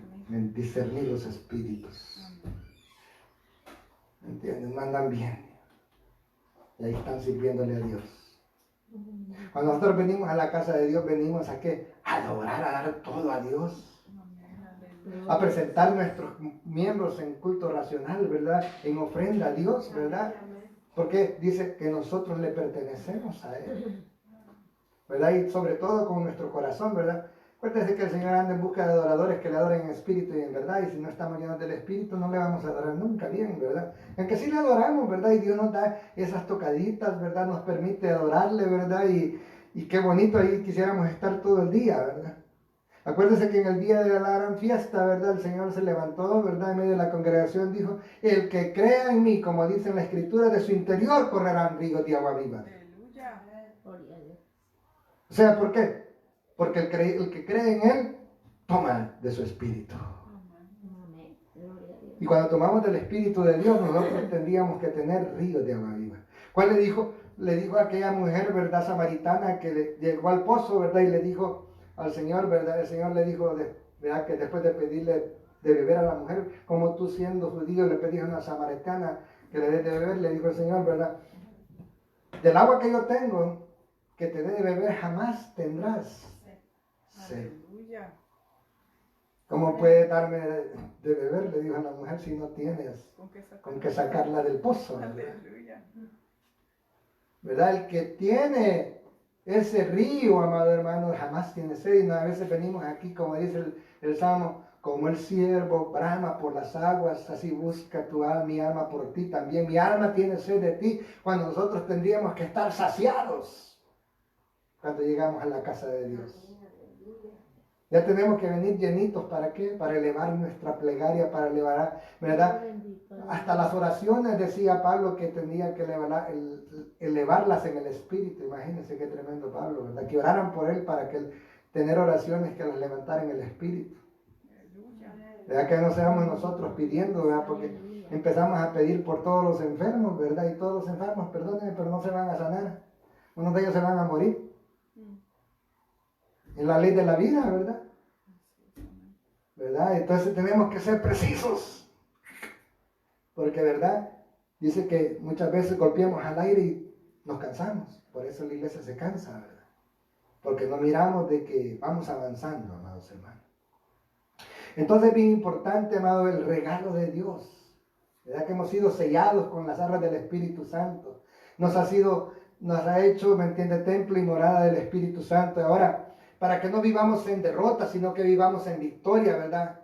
discernir los espíritus. ¿Me entienden? No andan bien. Y ahí están sirviéndole a Dios. Cuando nosotros venimos a la casa de Dios, venimos a ¿qué? A adorar, a dar todo a Dios. A presentar nuestros miembros en culto racional, ¿verdad? En ofrenda a Dios, ¿verdad? Porque dice que nosotros le pertenecemos a Él, ¿verdad? Y sobre todo con nuestro corazón, ¿verdad? Acuérdense que el Señor anda en busca de adoradores que le adoren en espíritu y en verdad, y si no estamos llenos del espíritu no le vamos a adorar nunca bien, ¿verdad? Aunque sí le adoramos, ¿verdad? Y Dios nos da esas tocaditas, ¿verdad? Nos permite adorarle, ¿verdad? Y qué bonito, ahí quisiéramos estar todo el día, ¿verdad? Acuérdense que en el día de la gran fiesta, ¿verdad? El Señor se levantó, ¿verdad? En medio de la congregación dijo, el que crea en mí, como dice en la Escritura, de su interior correrán ríos de agua viva. Aleluya. Gloria a Dios. O sea, ¿por qué? Porque el que cree en Él, toma de su espíritu. Amén. Gloria a Dios. Y cuando tomamos del espíritu de Dios, nosotros tendríamos que tener ríos de agua viva. ¿Cuál le dijo? Le dijo a aquella mujer, ¿verdad? Samaritana, que llegó al pozo, ¿verdad? Y le dijo al Señor, ¿verdad? El Señor le dijo, ¿verdad? Que después de pedirle de beber a la mujer, como tú siendo judío le pedís a una samaritana que le dé de beber, le dijo el Señor, ¿verdad? Del agua que yo tengo, que te dé de beber, jamás tendrás sed. Aleluya. ¿Cómo puede darme de beber? Le dijo a la mujer, si no tienes con qué sacarla del pozo, ¿verdad? Aleluya. ¿Verdad? El que tiene ese río, amado hermano, jamás tiene sed. Y a veces venimos aquí, como dice el Salmo, como el siervo brama por las aguas, así busca tu alma, mi alma por ti también. Mi alma tiene sed de ti, cuando nosotros tendríamos que estar saciados cuando llegamos a la casa de Dios. Ya tenemos que venir llenitos, ¿para qué? Para elevar nuestra plegaria, para elevar, ¿verdad? Hasta las oraciones, decía Pablo, que tenía que elevarlas en el Espíritu. Imagínense qué tremendo Pablo, ¿verdad? Que oraran por él para que tener oraciones que las levantaran en el Espíritu. ¿Verdad? Que no seamos nosotros pidiendo, ¿verdad? Porque empezamos a pedir por todos los enfermos, ¿verdad? Y todos los enfermos, perdónenme, pero no se van a sanar. Unos de ellos se van a morir. En la ley de la vida, ¿verdad? ¿Verdad? Entonces tenemos que ser precisos. Porque, ¿verdad? Dice que muchas veces golpeamos al aire y nos cansamos. Por eso la iglesia se cansa, ¿verdad? porque no miramos de que vamos avanzando, amados hermanos. Entonces es bien importante, amado, el regalo de Dios. ¿Verdad que hemos sido sellados con las arras del Espíritu Santo? Nos ha hecho, ¿me entiende?, templo y morada del Espíritu Santo. Ahora, para que no vivamos en derrota, sino que vivamos en victoria, ¿verdad?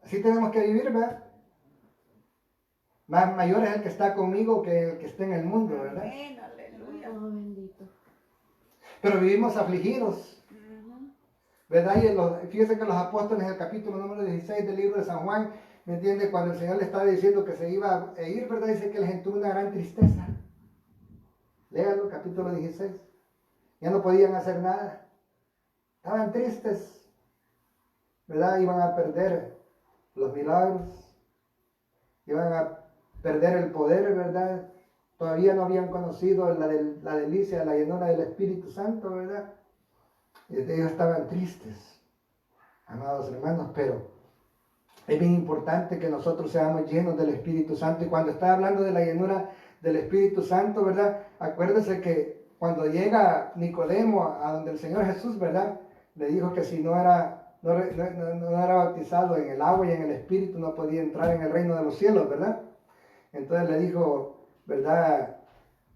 Así tenemos que vivir, ¿verdad? Más mayor es el que está conmigo que el que está en el mundo, ¿verdad? Amén, aleluya. Oh, bendito. Pero vivimos afligidos, ¿verdad? Y fíjense que los apóstoles en el capítulo número 16 del libro de San Juan, ¿me entiende? Cuando el Señor le estaba diciendo que se iba a ir, ¿verdad? Dice que les entró una gran tristeza. Léalo, capítulo 16. Ya no podían hacer nada. Estaban tristes, ¿verdad? Iban a perder los milagros. Iban a perder el poder, ¿verdad? Todavía no habían conocido la delicia, la llenura del Espíritu Santo, ¿verdad? Ellos estaban tristes, amados hermanos, pero es bien importante que nosotros seamos llenos del Espíritu Santo. Y cuando está hablando de la llenura del Espíritu Santo, ¿verdad? Acuérdense que cuando llega Nicodemo a donde el Señor Jesús, ¿verdad? Le dijo que si no era bautizado en el agua y en el Espíritu, no podía entrar en el reino de los cielos, ¿verdad? Entonces le dijo, ¿verdad?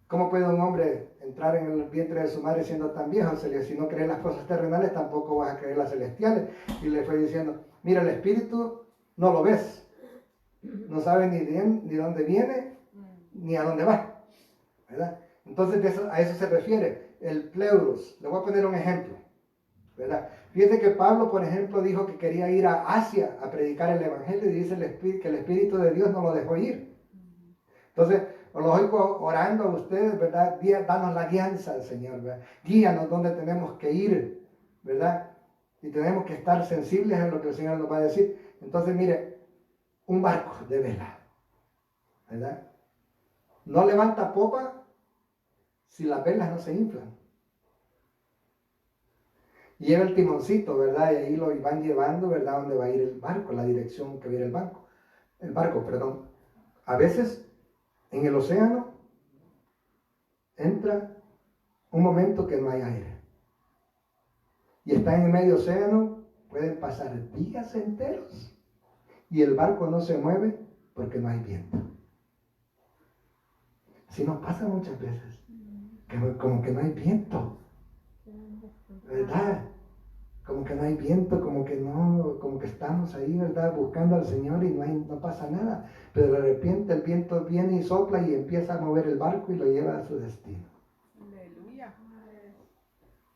¿Cómo puede un hombre entrar en el vientre de su madre siendo tan viejo? Si no crees las cosas terrenales, tampoco vas a creer las celestiales. Y le fue diciendo, mira, el Espíritu no lo ves. No sabes ni dónde viene, ni a dónde va, ¿verdad? Entonces a eso se refiere el pleuros. Le voy a poner un ejemplo, ¿verdad? Fíjate que Pablo, por ejemplo, dijo que quería ir a Asia a predicar el Evangelio y dice que el Espíritu de Dios no lo dejó ir. Entonces, os lo oigo orando a ustedes, ¿verdad? Danos la guianza al Señor, ¿verdad? Guíanos donde tenemos que ir, ¿verdad? Y tenemos que estar sensibles a lo que el Señor nos va a decir. Entonces, mire, un barco de vela, ¿verdad? No levanta popa si las velas no se inflan. Y lleva el timoncito, ¿verdad? Y ahí lo van llevando, ¿verdad? Donde va a ir el barco, la dirección que va a ir el barco, perdón. A veces en el océano entra un momento que no hay aire. Y está en el medio océano, pueden pasar días enteros y el barco no se mueve porque no hay viento. Así nos pasa muchas veces, como que no hay viento, ¿verdad? Como que no hay viento, como que estamos ahí, ¿verdad? Buscando al Señor y no pasa nada. Pero de repente el viento viene y sopla y empieza a mover el barco y lo lleva a su destino. Aleluya.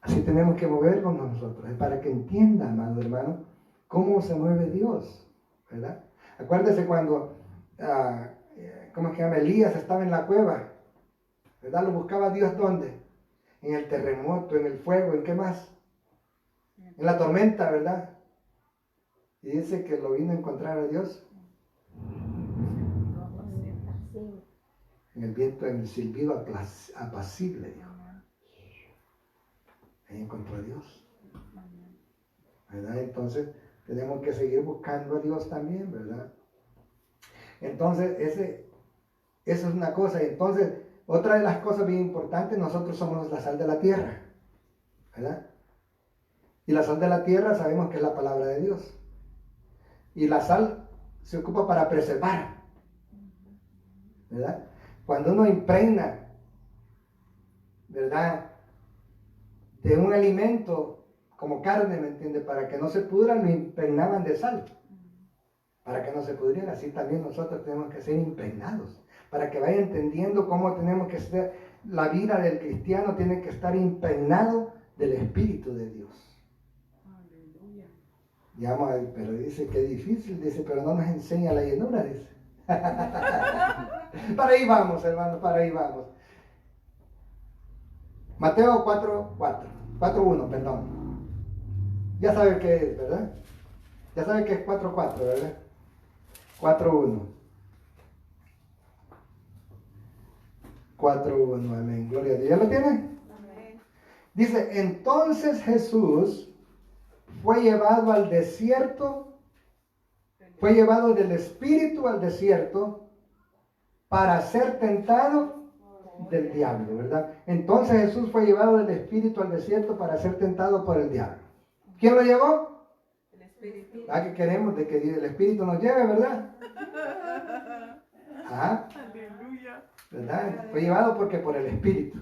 Así tenemos que movernos nosotros, para que entienda, amado hermano, cómo se mueve Dios, ¿verdad? Acuérdese cuando, ¿cómo se llama? Elías estaba en la cueva, ¿verdad? Lo buscaba Dios, ¿dónde? En el terremoto, en el fuego, ¿en qué más? En la tormenta, ¿verdad? Y dice que lo vino a encontrar a Dios en el viento, en el silbido apacible, Dios. Ahí encontró a Dios, ¿verdad? Entonces tenemos que seguir buscando a Dios también, ¿verdad? Entonces eso es una cosa. Y entonces otra de las cosas bien importantes, nosotros somos la sal de la tierra, ¿verdad? Y la sal de la tierra sabemos que es la palabra de Dios. Y la sal se ocupa para preservar, ¿verdad? Cuando uno impregna, ¿verdad?, de un alimento como carne, ¿me entiende? Para que no se pudra, lo impregnaban de sal. Para que no se pudriera. Así también nosotros tenemos que ser impregnados. Para que vaya entendiendo cómo tenemos que ser. La vida del cristiano tiene que estar impregnado del Espíritu de Dios. Aleluya. Llama, pero dice que difícil, dice, pero no nos enseña la llenura, dice. Para ahí vamos, hermanos, para ahí vamos. Mateo 4:1, perdón. Ya sabe qué es, ¿verdad? Ya sabe que es 4:4, ¿verdad? 4:1. 4:1, amén. Gloria a Dios. ¿Ya lo tiene? Amén. Dice, entonces Jesús fue llevado al desierto, fue llevado del Espíritu al desierto para ser tentado del diablo, ¿verdad? Entonces Jesús fue llevado del Espíritu al desierto para ser tentado por el diablo. ¿Quién lo llevó? El Espíritu. ¿Ah, que queremos de que el Espíritu nos lleve, verdad? Ajá, Aleluya. ¿verdad? Fue llevado porque por el Espíritu.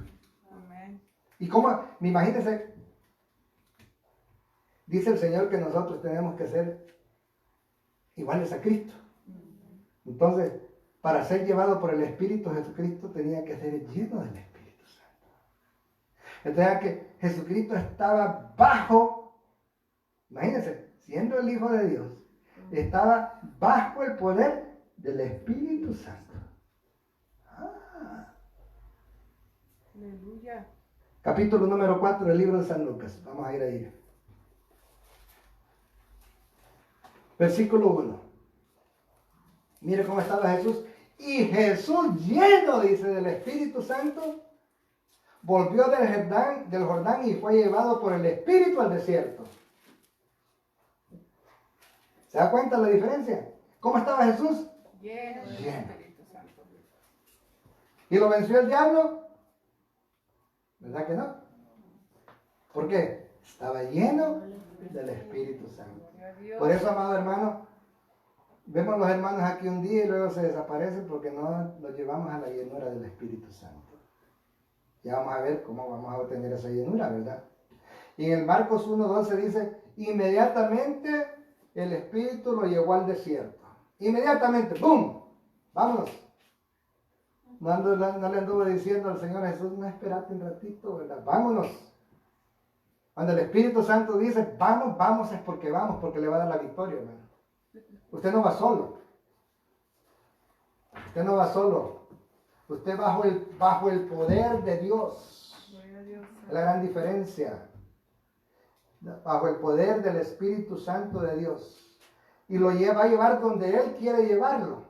Amén. ¿Y cómo? Imagínense, dice el Señor que nosotros tenemos que ser iguales a Cristo. Entonces, para ser llevado por el Espíritu, Jesucristo tenía que ser lleno del Espíritu Santo. Entonces, que Jesucristo estaba bajo, imagínense, siendo el Hijo de Dios, estaba bajo el poder del Espíritu Santo. Aleluya. Capítulo número 4 del libro de San Lucas. Vamos a ir ahí. Versículo 1. Mire cómo estaba Jesús. Y Jesús, lleno, dice, del Espíritu Santo, volvió del Jordán y fue llevado por el Espíritu al desierto. ¿Se da cuenta la diferencia? ¿Cómo estaba Jesús? Lleno del Lleno. Espíritu Santo. ¿Y lo venció el diablo? ¿Verdad que no? ¿Por qué? Estaba lleno del Espíritu Santo. Gloria a Dios. Por eso, amado hermano, vemos los hermanos aquí un día y luego se desaparecen porque no los llevamos a la llenura del Espíritu Santo. Ya vamos a ver cómo vamos a obtener esa llenura, ¿verdad? Y en el Marcos 1:12 dice, inmediatamente el Espíritu lo llevó al desierto. Inmediatamente, ¡bum! Vámonos. No le anduvo diciendo al Señor Jesús, no, espérate un ratito, ¿verdad? Vámonos. Cuando el Espíritu Santo dice, vamos, vamos, es porque vamos, porque le va a dar la victoria, hermano. Usted no va solo. Usted no va solo. Usted bajo el poder de Dios. Gloria a Dios. Es la gran diferencia. Bajo el poder del Espíritu Santo de Dios. Y lo va a llevar donde Él quiere llevarlo.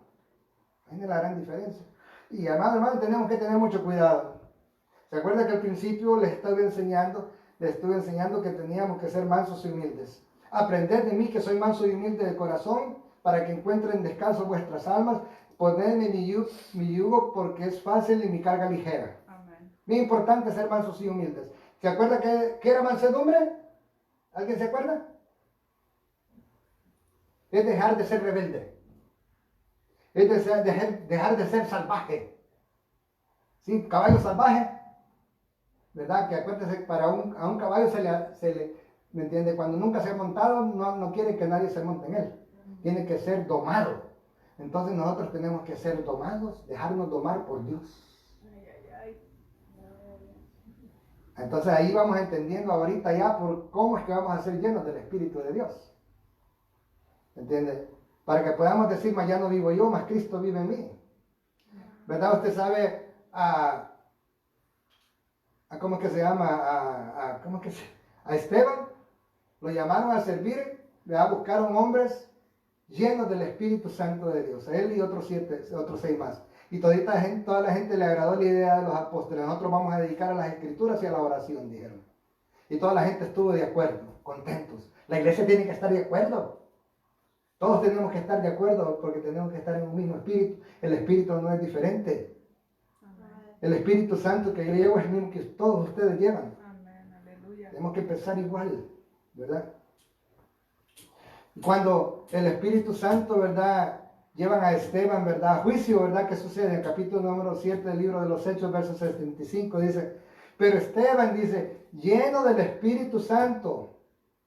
Esa es la gran diferencia. Y además, hermano, tenemos que tener mucho cuidado. ¿Se acuerda que al principio les estuve enseñando que teníamos que ser mansos y humildes? Aprended de mí que soy manso y humilde de corazón, para que encuentren descanso vuestras almas. Ponedme mi yugo porque es fácil y mi carga ligera. Amén. Bien importante ser mansos y humildes. ¿Se acuerda que era mansedumbre? ¿Alguien se acuerda? Es dejar de ser rebelde. Es dejar de ser salvaje. ¿Sí? Caballo salvaje. ¿Verdad? Que acuérdese, a un caballo se le ¿me entiende? Cuando nunca se ha montado, no quiere que nadie se monte en él. Tiene que ser domado. Entonces nosotros tenemos que ser domados, dejarnos domar por Dios. Ay, ay, ay. Entonces ahí vamos entendiendo ahorita ya por cómo es que vamos a ser llenos del Espíritu de Dios. ¿Me entiende? Para que podamos decir, más ya no vivo yo, más Cristo vive en mí. ¿Verdad? Usted sabe ¿cómo es que se llama? A Esteban lo llamaron a servir, buscaron hombres llenos del Espíritu Santo de Dios, a él y otros 6 más. Y toda la gente le agradó la idea de los apóstoles. Nosotros vamos a dedicar a las escrituras y a la oración, dijeron. Y toda la gente estuvo de acuerdo, contentos. La iglesia tiene que estar de acuerdo. Todos tenemos que estar de acuerdo porque tenemos que estar en un mismo espíritu. El espíritu no es diferente. El Espíritu Santo que yo llevo es el mismo que todos ustedes llevan. Amén. Aleluya. Tenemos que pensar igual, ¿verdad? Cuando el Espíritu Santo, ¿verdad?, llevan a Esteban, ¿verdad?, a juicio, ¿verdad?, ¿qué sucede? En el capítulo número 7 del libro de los Hechos, verso 75, dice, pero Esteban, dice, lleno del Espíritu Santo,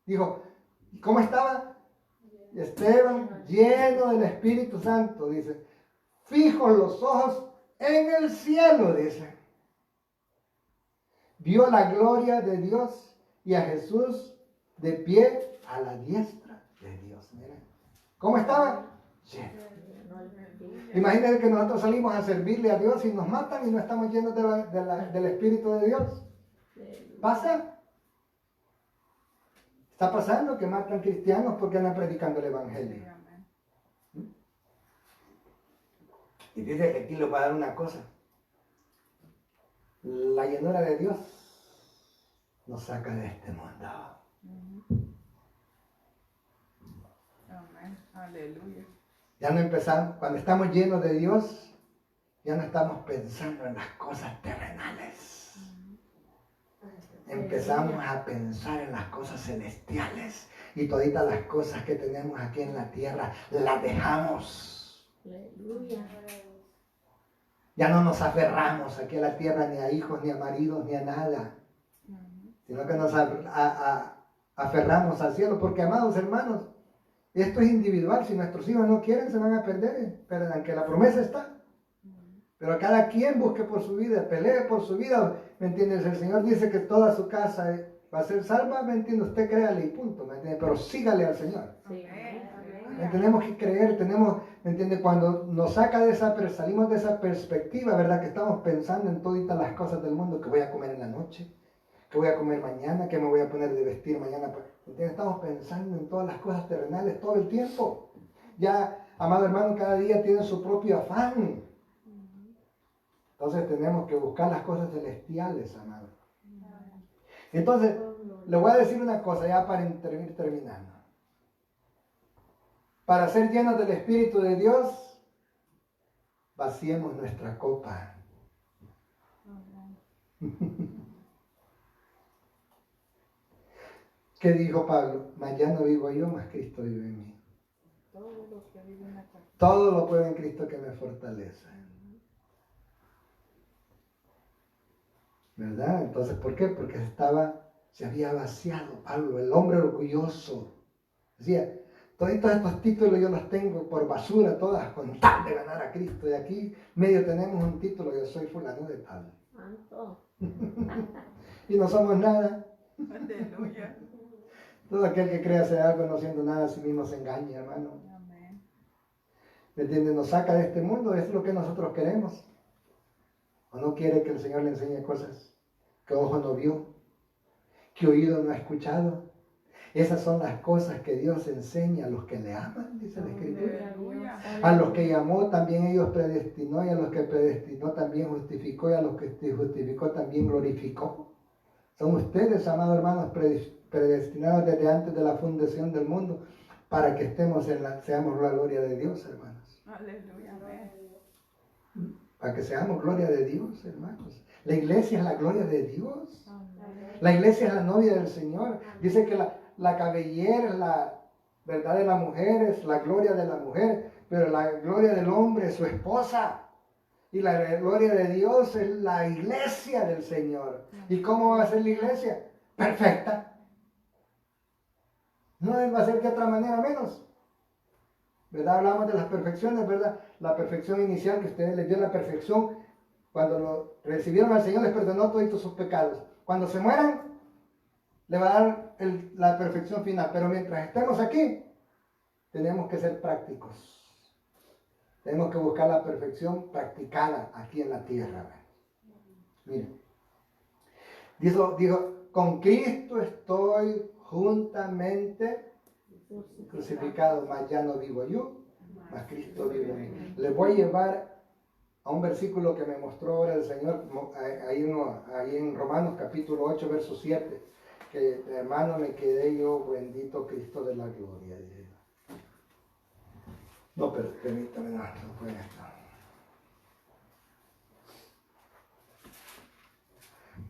dijo, ¿cómo estaba? Esteban, lleno del Espíritu Santo, dice, fijos los ojos en el cielo, dice, vio la gloria de Dios y a Jesús de pie a la diestra de Dios. Miren. ¿Cómo estaba? Lleno. Imagínense que nosotros salimos a servirle a Dios y nos matan y no estamos llenos del Espíritu de Dios. ¿Pasa? Está pasando que matan cristianos porque andan predicando el Evangelio. Y dice que aquí le va a dar una cosa. La llenura de Dios nos saca de este mundo. Amén. Aleluya. Ya no empezamos, cuando estamos llenos de Dios, ya no estamos pensando en las cosas terrenales. Empezamos a pensar en las cosas celestiales. Y toditas las cosas que tenemos aquí en la tierra, las dejamos. Aleluya. Ya no nos aferramos aquí a la tierra, ni a hijos, ni a maridos, ni a nada. Sino que nos aferramos al cielo. Porque, amados hermanos, esto es individual. Si nuestros hijos no quieren, se van a perder. Pero aunque la promesa está. Pero cada quien busque por su vida, pelee por su vida. ¿Me entiendes? El Señor dice que toda su casa va a ser salva. ¿Me entiende? Usted créale y punto. ¿Me entiende? Pero sígale al Señor. Sí. Tenemos que creer, ¿me entiende? Cuando nos saca de salimos de esa perspectiva, ¿verdad? Que estamos pensando en todas las cosas del mundo, que voy a comer en la noche, que voy a comer mañana, que me voy a poner de vestir mañana. ¿Me entiende? Estamos pensando en todas las cosas terrenales todo el tiempo. Ya, amado hermano, cada día tiene su propio afán. Entonces tenemos que buscar las cosas celestiales, amado. Entonces, le voy a decir una cosa ya para ir terminando. Para ser llenos del Espíritu de Dios, vaciemos nuestra copa. ¿Qué dijo Pablo? Mas ya no vivo yo, mas Cristo vive en mí. Todo lo puedo en Cristo que me fortalece. ¿Verdad? Entonces, ¿por qué? Porque se había vaciado Pablo, el hombre orgulloso. Decía, todos estos títulos yo los tengo por basura, todas con tal de ganar a Cristo. Y aquí medio tenemos un título, yo soy fulano de tal. Y no somos nada. Aleluya. Todo aquel que cree hacer algo no siendo nada a sí mismo se engaña, hermano. Amén. ¿Me entiendes? Nos saca de este mundo, es lo que nosotros queremos. ¿O no quiere que el Señor le enseñe cosas que ojo no vio, que oído no ha escuchado? Esas son las cosas que Dios enseña a los que le aman, dice la Escritura. Aleluya. A los que llamó también ellos predestinó, y a los que predestinó también justificó, y a los que justificó también glorificó. Son ustedes, amados hermanos, predestinados desde antes de la fundación del mundo para que seamos la gloria de Dios, hermanos. Aleluya. Amén. Para que seamos gloria de Dios, hermanos. La iglesia es la gloria de Dios. La iglesia es la novia del Señor. Dice que la cabellera es la verdad de la mujer, es la gloria de la mujer, pero la gloria del hombre es su esposa. Y la gloria de Dios es la iglesia del Señor. ¿Y cómo va a ser la iglesia? Perfecta. No va a ser de otra manera menos. ¿Verdad? Hablamos de las perfecciones, ¿verdad? La perfección inicial que ustedes les dio, la perfección, cuando lo recibieron al Señor les perdonó todos sus pecados. Cuando se mueran, le va a dar la perfección final. Pero mientras estemos aquí, tenemos que ser prácticos. Tenemos que buscar la perfección practicada aquí en la tierra. Miren, dijo, con Cristo estoy juntamente crucificado, mas ya no vivo yo, mas Cristo vive en mí. Les voy a llevar a un versículo que me mostró ahora el Señor, ahí en Romanos capítulo 8, verso 7, que hermano me quedé yo, bendito Cristo de la gloria. No, pero permítame, no puede estar.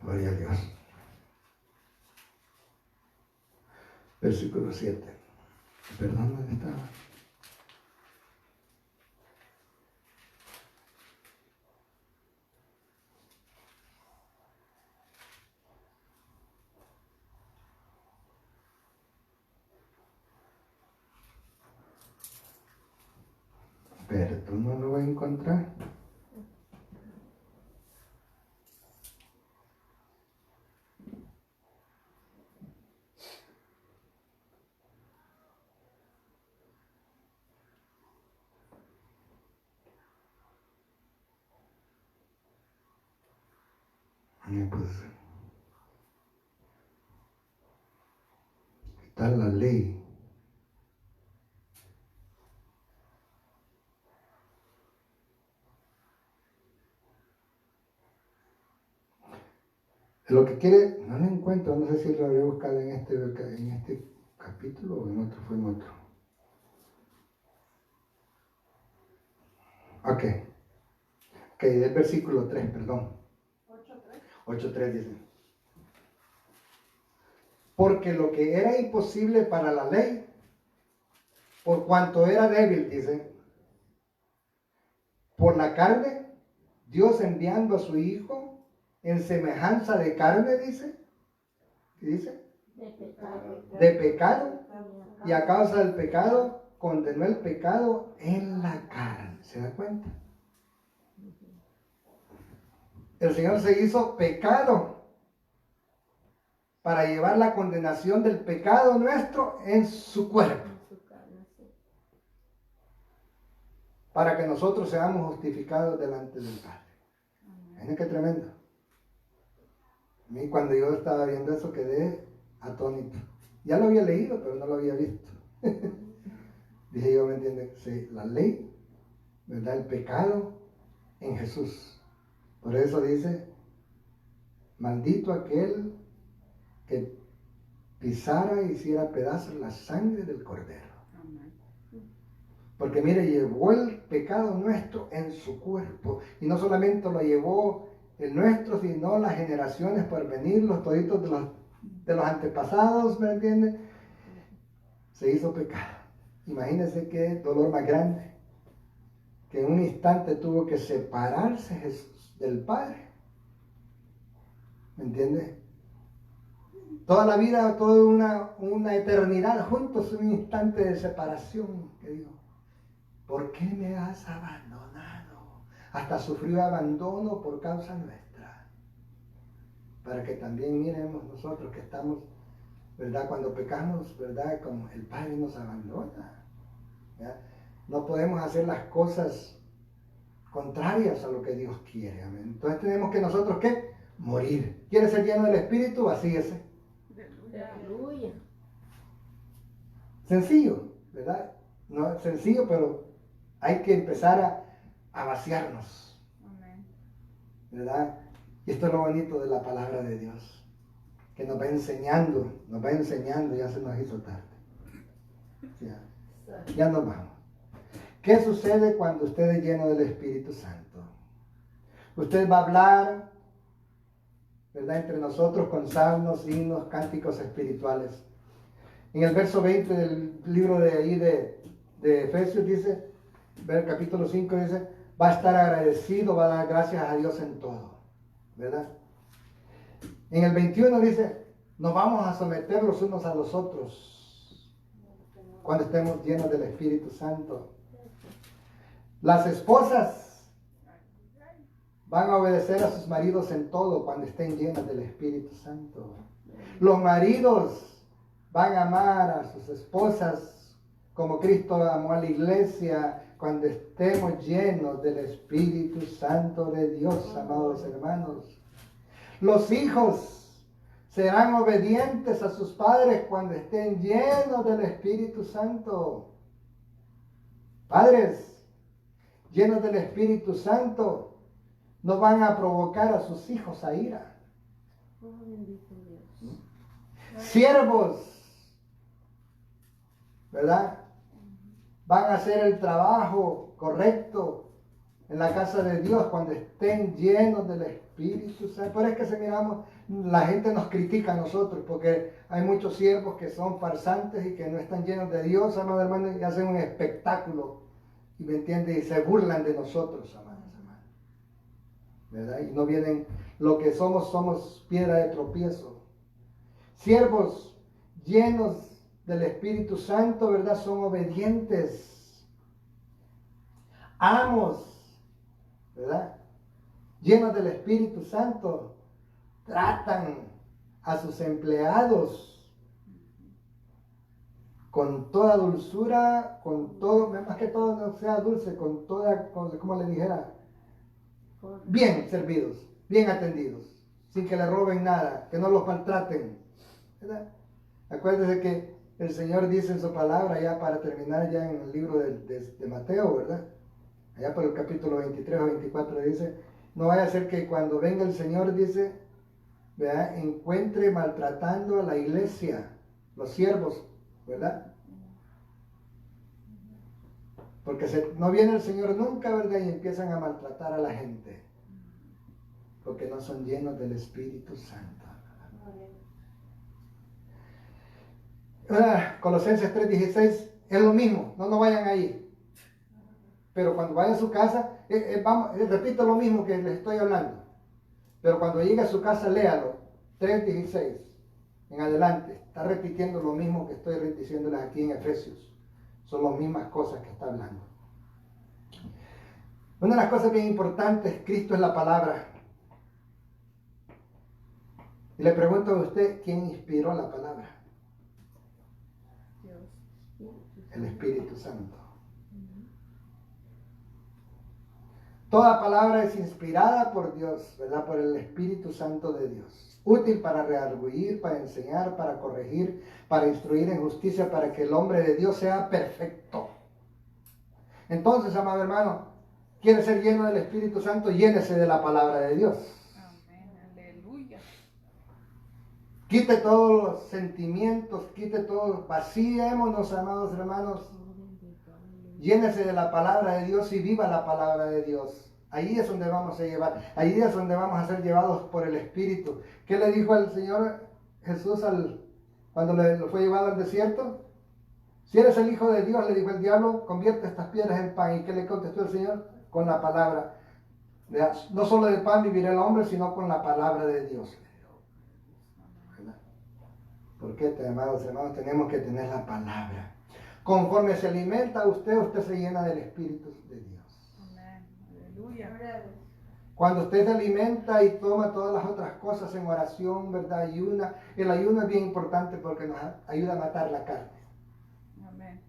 Gloria a Dios. Versículo 7. Perdón, ¿dónde estaba? Pero tú no lo vas a encontrar. Pues, está la ley. Lo que quiere, no lo encuentro, no sé si lo había buscado en este capítulo o en otro, fue en otro. Ok. Que es versículo 3, perdón. 8:3 dice. Porque lo que era imposible para la ley, por cuanto era débil, dice, por la carne, Dios enviando a su Hijo en semejanza de carne, dice. ¿Qué dice? De pecado. De pecado. Y a causa del pecado, condenó el pecado en la carne. ¿Se da cuenta? El Señor se hizo pecado para llevar la condenación del pecado nuestro en su cuerpo. En su carne, sí. Para que nosotros seamos justificados delante del Padre. ¿Ven qué tremendo? A mí cuando yo estaba viendo eso quedé atónito. Ya lo había leído, pero no lo había visto. Dije yo, ¿me entiendes? Sí, la ley, ¿verdad? El pecado en Jesús. Por eso dice, maldito aquel que pisara y hiciera pedazos la sangre del cordero. Porque mire, llevó el pecado nuestro en su cuerpo. Y no solamente lo llevó el nuestro, sino las generaciones por venir, los toditos de los antepasados, ¿me entiende? Se hizo pecado. Imagínense qué dolor más grande. Que en un instante tuvo que separarse Jesús del Padre. ¿Me entiende? Toda la vida, toda una eternidad juntos, un instante de separación. Que digo, ¿por qué me has abandonado? Hasta sufrió abandono por causa nuestra. Para que también miremos nosotros que estamos, ¿verdad? Cuando pecamos, ¿verdad? Como el Padre nos abandona. ¿Ya? No podemos hacer las cosas contrarias a lo que Dios quiere. Amén. Entonces tenemos que nosotros, ¿qué? Morir. ¿Quiere ser lleno del Espíritu? Vacíese. Aleluya. Sencillo, ¿verdad? No es sencillo, pero hay que empezar a vaciarnos. ¿Verdad? Y esto es lo bonito de la palabra de Dios. Que nos va enseñando, ya se nos hizo tarde. Ya nos vamos. ¿Qué sucede cuando usted es lleno del Espíritu Santo? Usted va a hablar, ¿verdad? Entre nosotros con salmos, himnos, cánticos espirituales. En el verso 20 del libro de ahí de Efesios dice, el capítulo 5 dice, va a estar agradecido, va a dar gracias a Dios en todo, ¿verdad? En el 21 dice, nos vamos a someter los unos a los otros cuando estemos llenos del Espíritu Santo. Las esposas van a obedecer a sus maridos en todo cuando estén llenas del Espíritu Santo. Los maridos van a amar a sus esposas como Cristo amó a la iglesia cuando estemos llenos del Espíritu Santo de Dios, amados hermanos. Los hijos serán obedientes a sus padres cuando estén llenos del Espíritu Santo. Padres llenos del Espíritu Santo no van a provocar a sus hijos a ira. Oh, bendito Dios. Siervos, ¿verdad? Van a hacer el trabajo correcto en la casa de Dios cuando estén llenos del Espíritu Santo. Por eso es que miramos, la gente nos critica a nosotros porque hay muchos siervos que son farsantes y que no están llenos de Dios, amados hermanos, y hacen un espectáculo. Y me entiende, y se burlan de nosotros, amados hermanos. ¿Verdad? Y no vienen, lo que somos piedra de tropiezo. Siervos llenos del Espíritu Santo, ¿verdad? Son obedientes. Amos, ¿verdad? Llenos del Espíritu Santo, tratan a sus empleados con toda dulzura, con todo, más que todo no sea dulce, con toda, como le dijera, bien servidos, bien atendidos, sin que le roben nada, que no los maltraten, ¿verdad? Acuérdense que el Señor dice en su palabra, ya para terminar ya en el libro de Mateo, ¿verdad? Allá por el capítulo 23 o 24 dice, no vaya a ser que cuando venga el Señor, dice, ¿verdad? Encuentre maltratando a la iglesia, los siervos, ¿verdad? Porque no viene el Señor nunca, ¿verdad? Y empiezan a maltratar a la gente. Porque no son llenos del Espíritu Santo. Colosenses 3:16 es lo mismo, no vayan ahí. Pero cuando vaya a su casa, repito lo mismo que les estoy hablando. Pero cuando llegue a su casa, léalo. 3:16 en adelante. Está repitiendo lo mismo que estoy diciéndoles aquí en Efesios. Son las mismas cosas que está hablando. Una de las cosas bien importantes, Cristo es la palabra. Y le pregunto a usted, ¿quién inspiró la palabra? El Espíritu Santo. Toda palabra es inspirada por Dios, ¿verdad? Por el Espíritu Santo de Dios. Útil para redarguir, para enseñar, para corregir, para instruir en justicia, para que el hombre de Dios sea perfecto. Entonces, amado hermano, ¿quiere ser lleno del Espíritu Santo? Llénese de la palabra de Dios. Amén, aleluya. Quite todos los sentimientos, quite todo, vaciémonos, amados hermanos. Llénese de la palabra de Dios y viva la palabra de Dios. Ahí es donde vamos a llevar, ahí es donde vamos a ser llevados por el Espíritu. ¿Qué le dijo al Señor Jesús cuando lo fue llevado al desierto? Si eres el Hijo de Dios, le dijo el diablo, convierte estas piedras en pan. ¿Y qué le contestó el Señor? Con la palabra. No solo de pan vivirá el hombre, sino con la palabra de Dios. ¿Por qué, amados hermanos? Tenemos que tener la palabra. Conforme se alimenta usted se llena del Espíritu de Dios. Amén, aleluya. Cuando usted se alimenta y toma todas las otras cosas en oración, ¿verdad? Ayuna. El ayuno es bien importante porque nos ayuda a matar la carne. Amén.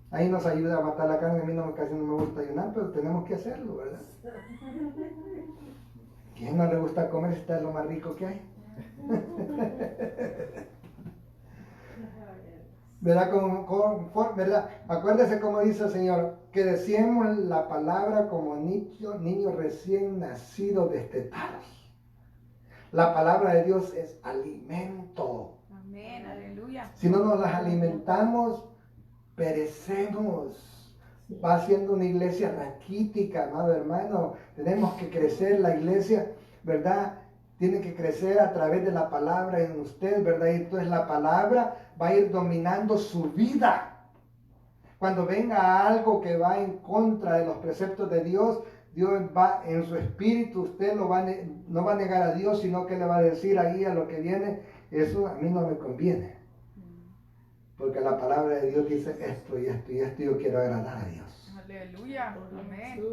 Ahí nos ayuda a matar la carne. A mí casi no me gusta ayunar, pero tenemos que hacerlo, ¿verdad? ¿Quién no le gusta comer si está lo más rico que hay? ¿Verdad? ¿Verdad? Acuérdese como dice el Señor, que decíamos la palabra como niños recién nacidos destetados. La palabra de Dios es alimento. Amén, aleluya. Si no nos las alimentamos, perecemos. Va siendo una iglesia raquítica, amado hermano. Tenemos que crecer la iglesia, ¿verdad? Tiene que crecer a través de la palabra en usted, ¿verdad? Y entonces la palabra va a ir dominando su vida. Cuando venga algo que va en contra de los preceptos de Dios, Dios va en su espíritu, usted no va a negar a Dios, sino que le va a decir ahí a lo que viene, eso a mí no me conviene. Porque la palabra de Dios dice esto y esto y esto, y yo quiero agradar a Dios. Aleluya, amén.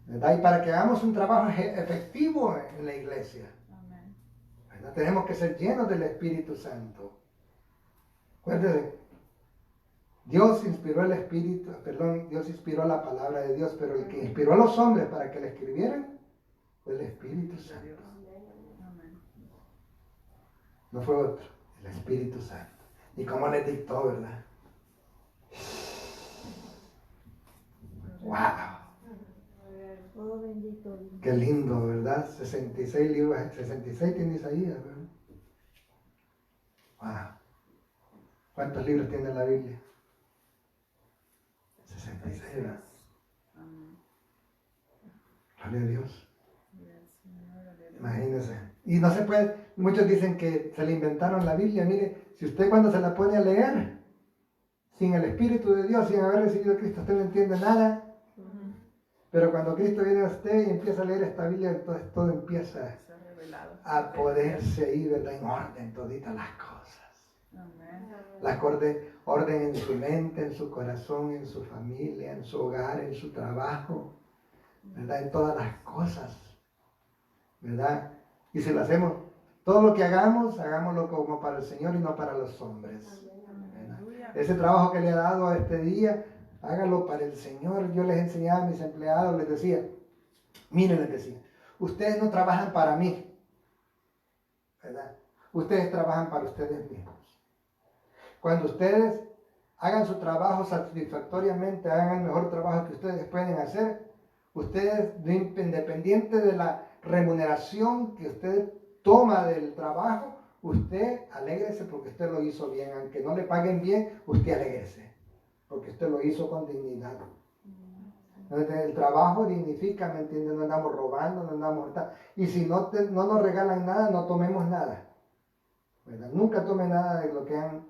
¿Verdad? Y para que hagamos un trabajo efectivo en la iglesia, Amén. ¿verdad? Tenemos que ser llenos del Espíritu Santo. Acuérdense, Dios inspiró Dios inspiró la palabra de Dios, pero el que inspiró a los hombres para que la escribieran fue el Espíritu Santo. Amén. No fue otro, el Espíritu Santo. Y cómo les dictó, ¿verdad? ¡Wow! Oh, bendito Dios. Qué lindo, ¿verdad? 66 libros, 66 tiene Isaías, ¿verdad? ¡Wow! ¿Cuántos libros tiene la Biblia? 66, ¿verdad? Gloria a Dios. Imagínense. Y no se puede, muchos dicen que se le inventaron la Biblia. Mire, si usted cuando se la pone a leer, sin el Espíritu de Dios, sin haber recibido a Cristo, usted no entiende nada. Pero cuando Cristo viene a usted y empieza a leer esta Biblia, entonces todo empieza a poderse ahí, ¿verdad? En orden, toditas las cosas. Amén. Las orden en su mente, en su corazón, en su familia, en su hogar, en su trabajo, ¿verdad? En todas las cosas, ¿verdad? Y si lo hacemos, todo lo que hagamos, hagámoslo como para el Señor y no para los hombres. ¿Verdad? Ese trabajo que le ha dado a este día, hágalo para el Señor. Yo les enseñaba a mis empleados, les decía, miren, les decía, ustedes no trabajan para mí, ¿verdad? Ustedes trabajan para ustedes mismos. Cuando ustedes hagan su trabajo satisfactoriamente, hagan el mejor trabajo que ustedes pueden hacer, ustedes, independiente de la remuneración que usted toma del trabajo, usted alégrese porque usted lo hizo bien. Aunque no le paguen bien, usted alégrese. porque usted lo hizo con dignidad. Entonces, el trabajo dignifica, ¿me entiende? No andamos robando, no andamos... Y si no nos regalan nada, no tomemos nada, ¿verdad? Nunca tome nada de lo que han,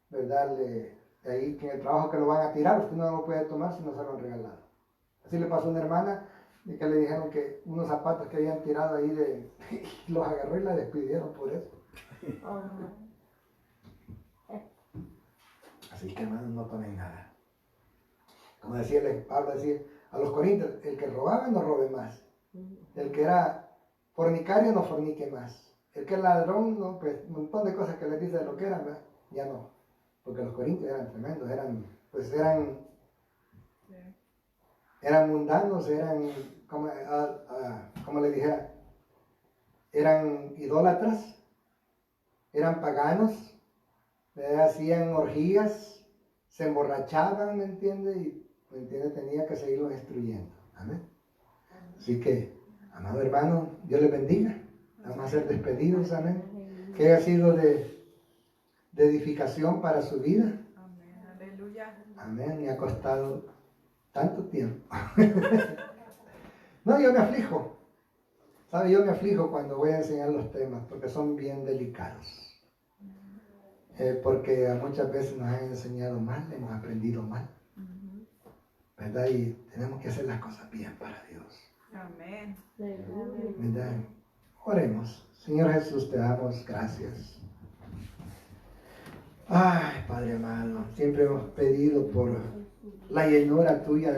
¿verdad? De ahí, que en el trabajo que lo van a tirar, usted no lo puede tomar si no se lo han regalado. Así le pasó a una hermana, de que le dijeron que unos zapatos que habían tirado ahí, los agarró y la despidieron por eso. Oh, Así que, hermanos, no tomen nada. Como decía Pablo, decía a los corintios, el que robaba no robe más. El que era fornicario no fornique más. El que es ladrón, no, pues un montón de cosas que les dice de lo que eran, ¿verdad? Ya no. Porque los corintios eran tremendos, eran mundanos, eran, como le dijera, eran idólatras, eran paganos, hacían orgías, se emborrachaban, ¿me entiende? Y, ¿me entiende? Tenía que seguirlos destruyendo. Amén. Así que, amado hermano, Dios les bendiga. Vamos a ser despedidos, amén. Que haya sido de edificación para su vida. Amén. Aleluya. Amén. Me ha costado tanto tiempo. No, yo me aflijo. ¿Sabe? Yo me aflijo cuando voy a enseñar los temas porque son bien delicados. Porque muchas veces nos han enseñado mal, hemos aprendido mal. ¿Verdad? Y tenemos que hacer las cosas bien para Dios. Amén. ¿Verdad? Oremos. Señor Jesús, te damos gracias. Ay, Padre amado, siempre hemos pedido por la llenura tuya de